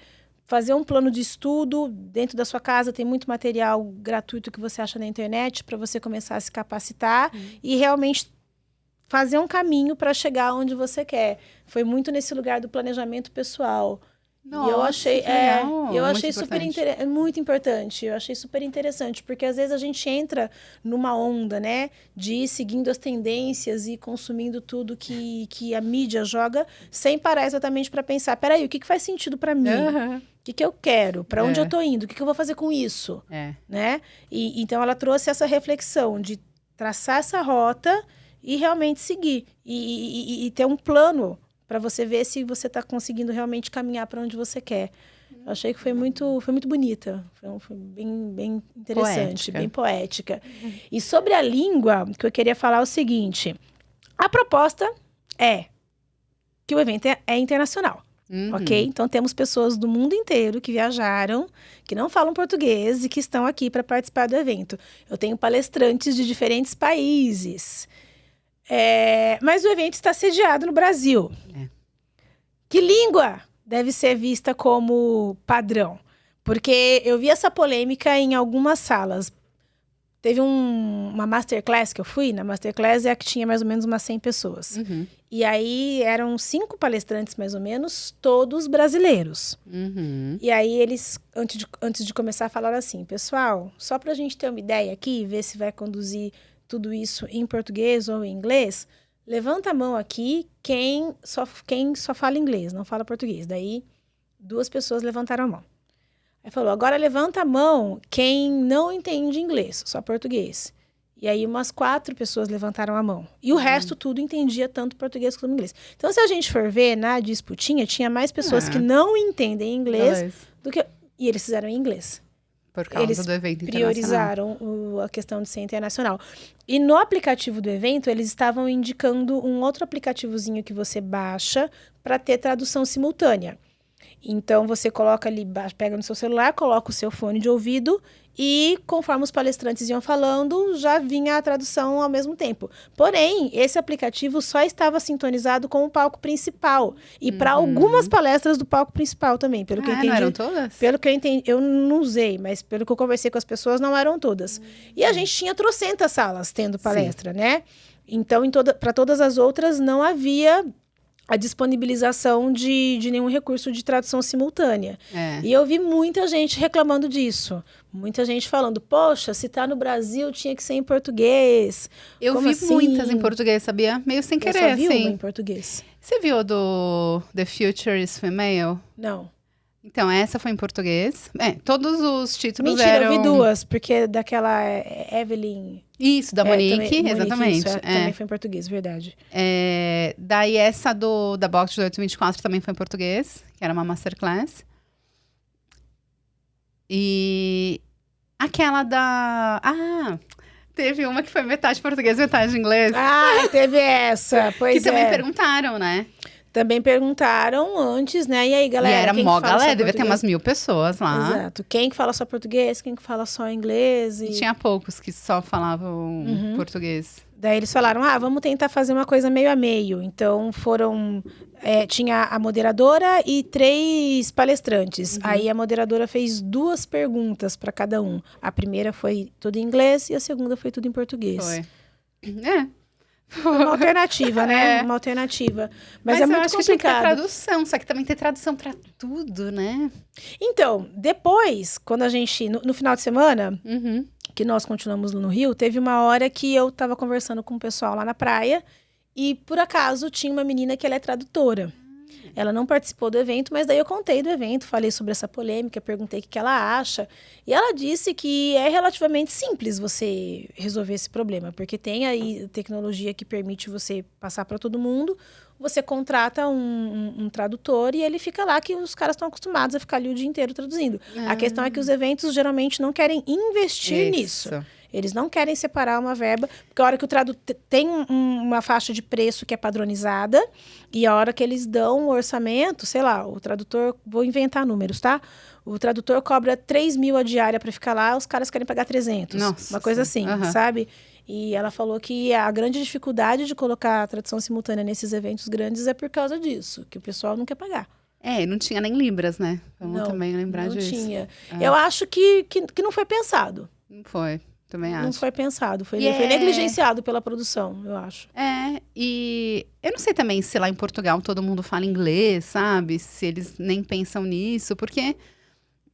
Speaker 2: Fazer um plano de estudo dentro da sua casa. Tem muito material gratuito que você acha na internet para você começar a se capacitar e realmente fazer um caminho para chegar onde você quer. Foi muito nesse lugar do planejamento pessoal.
Speaker 1: Nossa,
Speaker 2: e eu achei,
Speaker 1: que legal.
Speaker 2: eu
Speaker 1: Muito
Speaker 2: achei super
Speaker 1: importante.
Speaker 2: muito importante. Eu achei super interessante, porque às vezes a gente entra numa onda, né, de ir seguindo as tendências e consumindo tudo que a mídia joga, sem parar exatamente para pensar, peraí, o que faz sentido para mim?
Speaker 1: Uhum.
Speaker 2: O que eu quero? Para onde eu tô indo? O que eu vou fazer com isso? Né? E então ela trouxe essa reflexão de traçar essa rota e realmente seguir. E ter um plano para você ver se você está conseguindo realmente caminhar para onde você quer. Eu achei que foi muito bonita. Foi bem interessante,
Speaker 1: Poética.
Speaker 2: bem poética. E sobre a língua, o que eu queria falar é o seguinte. A proposta é que o evento é internacional. Ok? Então, temos pessoas do mundo inteiro que viajaram, que não falam português e que estão aqui para participar do evento. Eu tenho palestrantes de diferentes países. Mas o evento está sediado no Brasil. Que língua deve ser vista como padrão? Porque eu vi essa polêmica em algumas salas. Teve uma masterclass que eu fui. Na masterclass é a que tinha mais ou menos umas 100 pessoas. E aí eram 5 palestrantes, mais ou menos, todos brasileiros. E aí eles, antes de começar, falaram assim, pessoal, só para a gente ter uma ideia aqui, ver se vai conduzir tudo isso em português ou em inglês, levanta a mão aqui quem só fala inglês, não fala português. Daí, 2 pessoas levantaram a mão. Aí falou, agora levanta a mão quem não entende inglês, só português. E aí, umas 4 pessoas levantaram a mão. E o resto tudo entendia tanto português como inglês. Então, se a gente for ver na disputinha, tinha mais pessoas que não entendem inglês do que... E eles fizeram em inglês.
Speaker 1: Por causa
Speaker 2: Eles
Speaker 1: do evento
Speaker 2: priorizaram a questão de ser internacional. E no aplicativo do evento, eles estavam indicando um outro aplicativozinho que você baixa para ter tradução simultânea. Então, você coloca ali, pega no seu celular, coloca o seu fone de ouvido e, conforme os palestrantes iam falando, já vinha a tradução ao mesmo tempo. Porém, esse aplicativo só estava sintonizado com o palco principal. E para algumas palestras do palco principal também, pelo que eu entendi.
Speaker 1: Não eram todas?
Speaker 2: Pelo que eu entendi, eu não usei, mas pelo que eu conversei com as pessoas, não eram todas. E a gente tinha trocentas salas tendo palestra, né? Então, para todas as outras, não havia a disponibilização de nenhum recurso de tradução simultânea. E eu vi muita gente reclamando disso. Muita gente falando, poxa, se tá no Brasil, tinha que ser em português.
Speaker 1: Eu vi assim? Muitas em português, sabia? Meio sem querer,
Speaker 2: eu só vi
Speaker 1: assim.
Speaker 2: uma em português.
Speaker 1: Você viu do The Future is Female?
Speaker 2: Não.
Speaker 1: Então, essa foi em português. Todos os títulos
Speaker 2: Mentira,
Speaker 1: eram...
Speaker 2: eu vi 2, porque daquela Evelyn...
Speaker 1: Isso, da Monique, exatamente.
Speaker 2: Isso, também foi em português, verdade.
Speaker 1: Daí essa da Box 1824 também foi em português, que era uma masterclass. E aquela teve uma que foi metade português, metade inglês.
Speaker 2: Teve essa, pois
Speaker 1: que também perguntaram, né?
Speaker 2: Também perguntaram antes, né? E aí, galera,
Speaker 1: e era mó galera, devia
Speaker 2: português?
Speaker 1: ter umas 1000 pessoas lá.
Speaker 2: Exato. Quem que fala só português, quem que fala só inglês.
Speaker 1: E tinha poucos que só falavam português.
Speaker 2: Daí eles falaram, vamos tentar fazer uma coisa meio a meio. Então, tinha a moderadora e 3 palestrantes. Aí, a moderadora fez 2 perguntas para cada um. A primeira foi tudo em inglês e a segunda foi tudo em português.
Speaker 1: Foi.
Speaker 2: Uma alternativa, né? Uma alternativa. Mas é muito
Speaker 1: acho
Speaker 2: complicado.
Speaker 1: Que tinha que ter tradução, só que também tem tradução para tudo, né?
Speaker 2: Então, depois, quando a gente... No final de semana, que nós continuamos no Rio, teve uma hora que eu tava conversando com o pessoal lá na praia e, por acaso, tinha uma menina que ela é tradutora. Ela não participou do evento, mas daí eu contei do evento, falei sobre essa polêmica, perguntei o que ela acha. E ela disse que é relativamente simples você resolver esse problema, porque tem aí tecnologia que permite você passar para todo mundo. Você contrata um tradutor e ele fica lá, que os caras estão acostumados a ficar ali o dia inteiro traduzindo. A questão é que os eventos geralmente não querem investir nisso. Eles não querem separar uma verba, porque a hora que o tradutor tem uma faixa de preço que é padronizada, e a hora que eles dão o orçamento, sei lá, o tradutor, vou inventar números, tá? O tradutor cobra 3 mil a diária para ficar lá, os caras querem pagar 300.
Speaker 1: Nossa,
Speaker 2: uma coisa assim, sabe? E ela falou que a grande dificuldade de colocar a tradução simultânea nesses eventos grandes é por causa disso, que o pessoal não quer pagar.
Speaker 1: Não tinha nem Libras, né? Vamos também lembrar disso.
Speaker 2: Não tinha. Eu acho que não foi pensado.
Speaker 1: Não foi, também acho.
Speaker 2: Não foi pensado, foi negligenciado pela produção, eu acho.
Speaker 1: E eu não sei também se lá em Portugal todo mundo fala inglês, sabe? Se eles nem pensam nisso, porque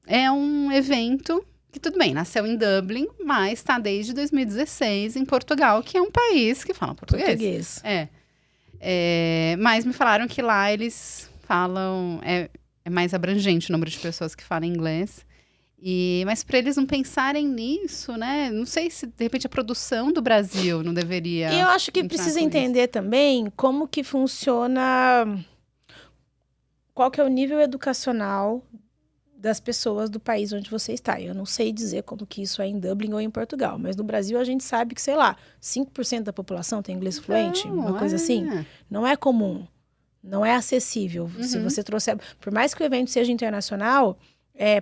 Speaker 1: é um evento que, tudo bem, nasceu em Dublin, mas está desde 2016 em Portugal, que é um país que fala português. Mas me falaram que lá eles falam... É mais abrangente o número de pessoas que falam inglês. Mas para eles não pensarem nisso, né? Não sei se, de repente, a produção do Brasil não deveria...
Speaker 2: E eu acho que precisa entender também como que funciona... Qual que é o nível educacional das pessoas do país onde você está. Eu não sei dizer como que isso é em Dublin ou em Portugal, mas no Brasil a gente sabe que, sei lá, 5% da população tem inglês fluente, uma coisa assim. Não é comum, não é acessível. Se você trouxer... Por mais que o evento seja internacional,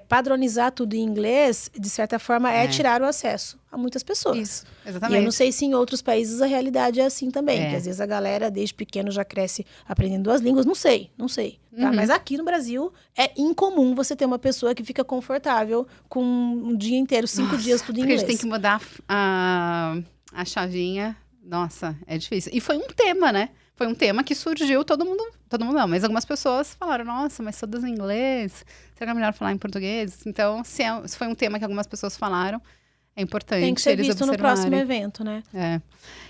Speaker 2: padronizar tudo em inglês, de certa forma, é tirar o acesso a muitas pessoas.
Speaker 1: Isso, exatamente.
Speaker 2: E eu não sei se em outros países a realidade é assim também, que às vezes a galera, desde pequeno, já cresce aprendendo duas línguas. Não sei. Tá? Mas aqui no Brasil, é incomum você ter uma pessoa que fica confortável com um dia inteiro, 5 dias, tudo em inglês.
Speaker 1: Porque a gente tem que mudar a chavinha. Nossa, é difícil. E foi um tema, né? Foi um tema que surgiu, todo mundo não, mas algumas pessoas falaram, nossa, mas todas em inglês, será que é melhor falar em português? Então, se foi um tema que algumas pessoas falaram, é importante
Speaker 2: tem que ser
Speaker 1: eles
Speaker 2: visto
Speaker 1: observarem.
Speaker 2: No próximo evento, né?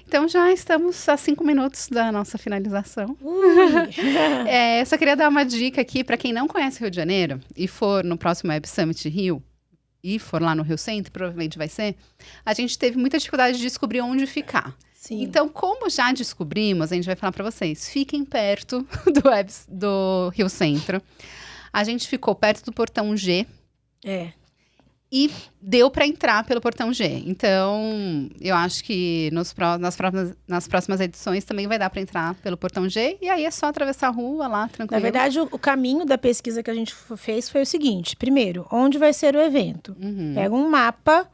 Speaker 1: Então, já estamos a 5 minutos da nossa finalização. Eu só queria dar uma dica aqui, para quem não conhece o Rio de Janeiro, e for no próximo Web Summit Rio, e for lá no Rio Centro, provavelmente vai ser, a gente teve muita dificuldade de descobrir onde ficar.
Speaker 2: Sim.
Speaker 1: Então, como já descobrimos, a gente vai falar para vocês, fiquem perto do Rio Centro. A gente ficou perto do Portão G. E deu para entrar pelo Portão G. Então, eu acho que nas próximas edições também vai dar para entrar pelo Portão G. E aí é só atravessar a rua lá, tranquilo.
Speaker 2: Na verdade, o caminho da pesquisa que a gente fez foi o seguinte. Primeiro, onde vai ser o evento? Pega um mapa,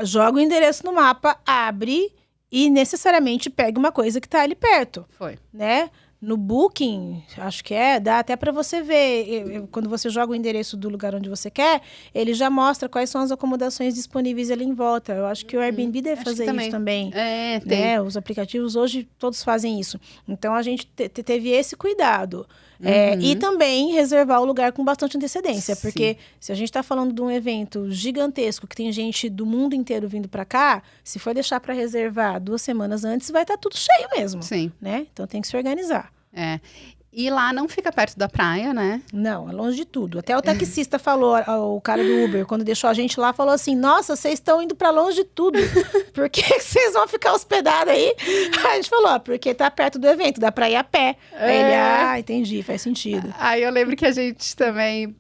Speaker 2: joga o endereço no mapa, abre... E necessariamente pegue uma coisa que está ali perto. Né? No Booking, acho que dá até para você ver. Quando você joga o endereço do lugar onde você quer, ele já mostra quais são as acomodações disponíveis ali em volta. Eu acho que o Airbnb deve fazer isso também.
Speaker 1: Tem.
Speaker 2: Os aplicativos hoje todos fazem isso. Então a gente teve esse cuidado. E também reservar o lugar com bastante antecedência.
Speaker 1: Sim.
Speaker 2: Porque se a gente está falando de um evento gigantesco, que tem gente do mundo inteiro vindo para cá, se for deixar para reservar 2 semanas antes, vai estar tudo cheio mesmo.
Speaker 1: Sim.
Speaker 2: Né? Então tem que se organizar.
Speaker 1: E lá não fica perto da praia, né?
Speaker 2: Não, é longe de tudo. Até o taxista falou, o cara do Uber, quando deixou a gente lá, falou assim, nossa, vocês estão indo pra longe de tudo. Por que vocês vão ficar hospedados aí? A gente falou, porque tá perto do evento, dá pra ir a pé. Aí ele, entendi, faz sentido.
Speaker 1: Aí eu lembro que a gente também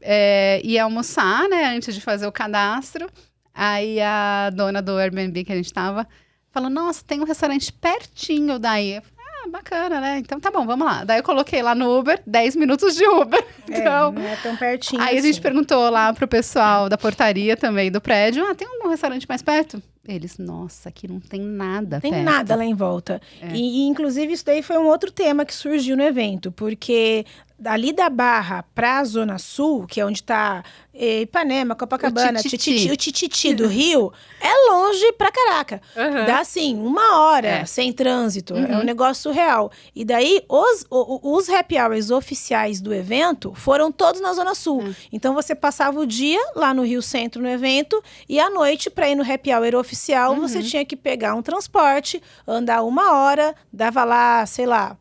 Speaker 1: ia almoçar, né, antes de fazer o cadastro. Aí a dona do Airbnb que a gente tava falou, nossa, tem um restaurante pertinho daí. Bacana, né? Então tá bom, vamos lá. Daí eu coloquei lá no Uber, 10 minutos de Uber. Então,
Speaker 2: não é tão pertinho
Speaker 1: aí
Speaker 2: assim.
Speaker 1: A gente perguntou lá pro pessoal da portaria também do prédio, tem algum restaurante mais perto? Eles, nossa, aqui não tem nada perto.
Speaker 2: Tem nada lá em volta. E inclusive, isso daí foi um outro tema que surgiu no evento, porque dali da Barra pra Zona Sul, que é onde tá Ipanema, Copacabana, o Tititi do Rio, é longe pra caraca. Dá, assim, 1 hora sem trânsito. É um negócio surreal. E daí, os happy hours oficiais do evento foram todos na Zona Sul. Então, você passava o dia lá no Rio Centro, no evento, e à noite, pra ir no happy hour oficial, você tinha que pegar um transporte, andar 1 hora, dava lá, sei lá,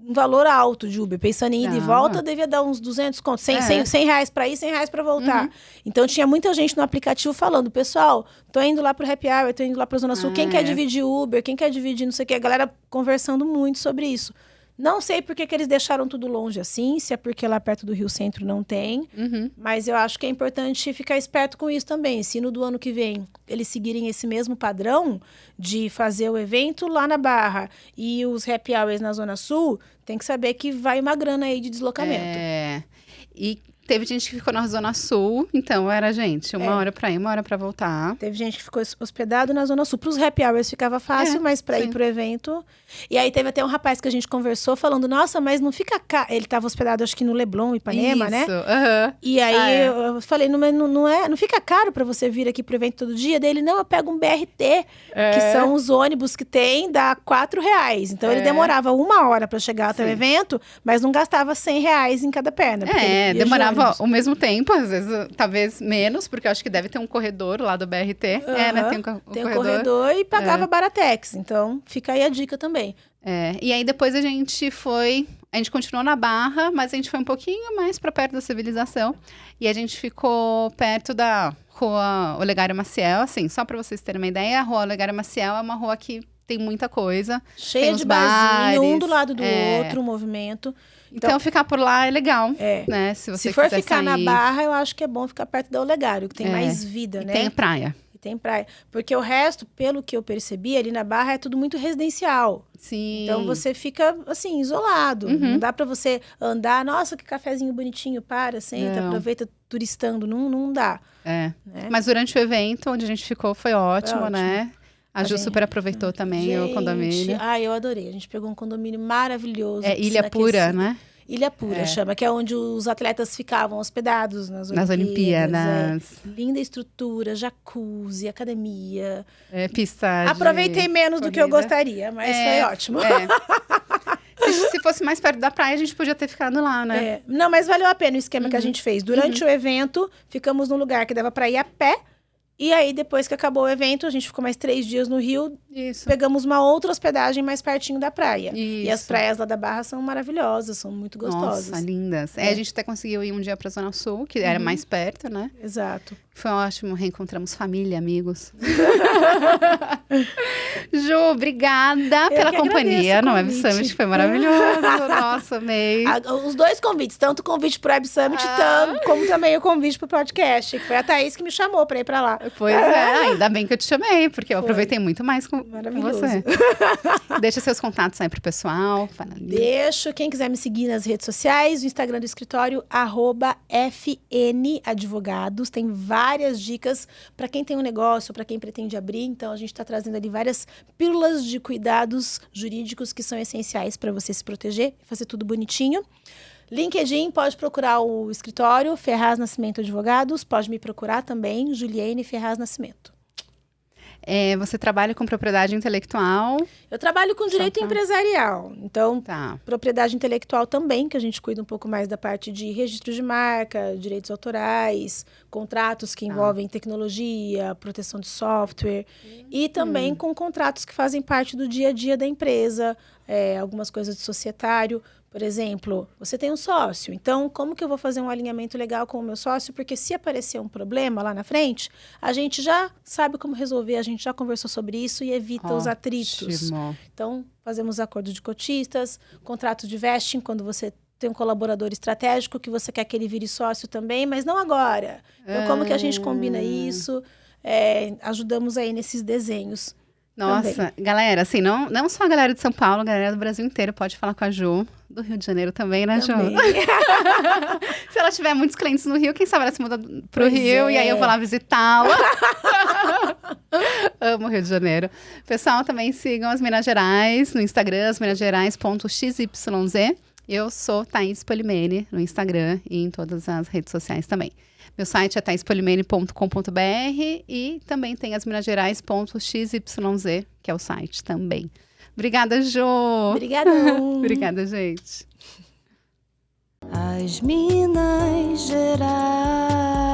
Speaker 2: um valor alto de Uber. Pensando em ida e
Speaker 1: Não.
Speaker 2: volta, devia dar uns 200 contos. 100 reais pra ir, 100 reais pra voltar. Então, tinha muita gente no aplicativo falando, pessoal, tô indo lá pro Happy Hour, tô indo lá pra Zona Sul. Quem quer dividir Uber? Quem quer dividir não sei o quê? A galera conversando muito sobre isso. Não sei por que eles deixaram tudo longe assim, se é porque lá perto do Rio Centro não tem. Mas eu acho que é importante ficar esperto com isso também. Se no do ano que vem eles seguirem esse mesmo padrão de fazer o evento lá na Barra e os happy hours na Zona Sul, tem que saber que vai uma grana aí de deslocamento.
Speaker 1: E teve gente que ficou na Zona Sul, então era, gente, uma hora pra ir, uma hora pra voltar.
Speaker 2: Teve gente que ficou hospedado na Zona Sul. Para os happy hours ficava fácil, mas para ir pro evento... E aí teve até um rapaz que a gente conversou falando, nossa, mas não fica caro... Ele estava hospedado, acho que no Leblon, Ipanema, né? E aí eu falei, não fica caro para você vir aqui pro evento todo dia? Daí ele, não, eu pego um BRT, que são os ônibus que tem, dá R$4. Então ele demorava 1 hora para chegar até o evento, mas não gastava R$100 em cada perna.
Speaker 1: Demorava o mesmo tempo, às vezes, talvez menos, porque eu acho que deve ter um corredor lá do BRT. Né?
Speaker 2: Tem um corredor e pagava Baratex. Então, fica aí a dica também.
Speaker 1: E aí depois a gente continuou na Barra, mas a gente foi um pouquinho mais para perto da civilização. E a gente ficou perto da Rua Olegário Maciel, assim, só para vocês terem uma ideia, a Rua Olegário Maciel é uma rua que tem muita coisa.
Speaker 2: Cheia
Speaker 1: tem
Speaker 2: de
Speaker 1: os
Speaker 2: barzinho,
Speaker 1: bares,
Speaker 2: um do lado do outro, o movimento.
Speaker 1: Então, ficar por lá é legal, né? Se
Speaker 2: for
Speaker 1: quiser
Speaker 2: ficar
Speaker 1: sair
Speaker 2: na Barra, eu acho que é bom ficar perto da Olegário, que tem mais vida,
Speaker 1: e
Speaker 2: né?
Speaker 1: tem praia.
Speaker 2: Tem praia. Porque o resto, pelo que eu percebi, ali na Barra é tudo muito residencial.
Speaker 1: Sim.
Speaker 2: Então você fica, assim, isolado. Não dá pra você andar, nossa, que cafezinho bonitinho, senta, aproveita turistando. Não dá. Né?
Speaker 1: Mas durante o evento, onde a gente ficou, foi ótimo, né? A Ju super aproveitou também o condomínio.
Speaker 2: Eu adorei. A gente pegou um condomínio maravilhoso.
Speaker 1: Ilha Pura, né?
Speaker 2: Ilha Pura chama, que é onde os atletas ficavam hospedados nas
Speaker 1: Olimpíadas.
Speaker 2: Linda estrutura, jacuzzi, academia.
Speaker 1: Pista
Speaker 2: Aproveitei menos do que eu gostaria, mas foi ótimo.
Speaker 1: Se fosse mais perto da praia, a gente podia ter ficado lá, né?
Speaker 2: Não, mas valeu a pena o esquema que a gente fez. Durante o evento, ficamos num lugar que dava pra ir a pé. E aí, depois que acabou o evento, a gente ficou mais 3 dias no Rio. Pegamos uma outra hospedagem mais pertinho da praia. E as praias lá da Barra são maravilhosas, são muito gostosas.
Speaker 1: Nossa, lindas. A gente até conseguiu ir um dia pra Zona Sul, que era mais perto, né?
Speaker 2: Exato.
Speaker 1: Foi ótimo, reencontramos família, amigos. Ju, obrigada pela companhia no Web Summit, foi maravilhoso. Nossa, amei.
Speaker 2: Os 2 convites, tanto o convite pro Web Summit, como também o convite pro podcast, que foi a Thaís que me chamou pra ir pra lá.
Speaker 1: Pois ainda bem que eu te chamei, porque eu aproveitei muito mais com você. Deixa seus contatos aí pro pessoal.
Speaker 2: Deixo, quem quiser me seguir nas redes sociais, o Instagram do escritório, @FNadvogados, tem várias dicas para quem tem um negócio, para quem pretende abrir. Então, a gente está trazendo ali várias pílulas de cuidados jurídicos que são essenciais para você se proteger e fazer tudo bonitinho. LinkedIn, pode procurar o escritório Ferraz Nascimento Advogados, pode me procurar também, Juliane Ferraz Nascimento.
Speaker 1: Você trabalha com propriedade intelectual?
Speaker 2: Eu trabalho com direito empresarial. Então, propriedade intelectual também, que a gente cuida um pouco mais da parte de registro de marca, direitos autorais, contratos que envolvem tecnologia, proteção de software. E também com contratos que fazem parte do dia a dia da empresa, algumas coisas de societário. Por exemplo, você tem um sócio, então como que eu vou fazer um alinhamento legal com o meu sócio? Porque se aparecer um problema lá na frente, a gente já sabe como resolver, a gente já conversou sobre isso e evita os atritos. Então, fazemos acordos de cotistas, contratos de vesting, quando você tem um colaborador estratégico que você quer que ele vire sócio também, mas não agora. Então, como que a gente combina isso? Ajudamos aí nesses desenhos.
Speaker 1: Nossa,
Speaker 2: também.
Speaker 1: Galera, assim, não só a galera de São Paulo, a galera do Brasil inteiro pode falar com a Ju, do Rio de Janeiro também, né,
Speaker 2: também.
Speaker 1: Ju? Se ela tiver muitos clientes no Rio, quem sabe ela se muda pro Rio e aí eu vou lá visitá-la. Amo o Rio de Janeiro. Pessoal, também sigam as Minas Gerais no Instagram, asminasgerais.xyz. Eu sou Thaís Polimene no Instagram e em todas as redes sociais também. Meu site é thaispolimene.com.br e também tem asminasgerais.xyz, que é o site também. Obrigada, Ju!
Speaker 2: Obrigadão!
Speaker 1: Obrigada, gente!
Speaker 3: As Minas Gerais.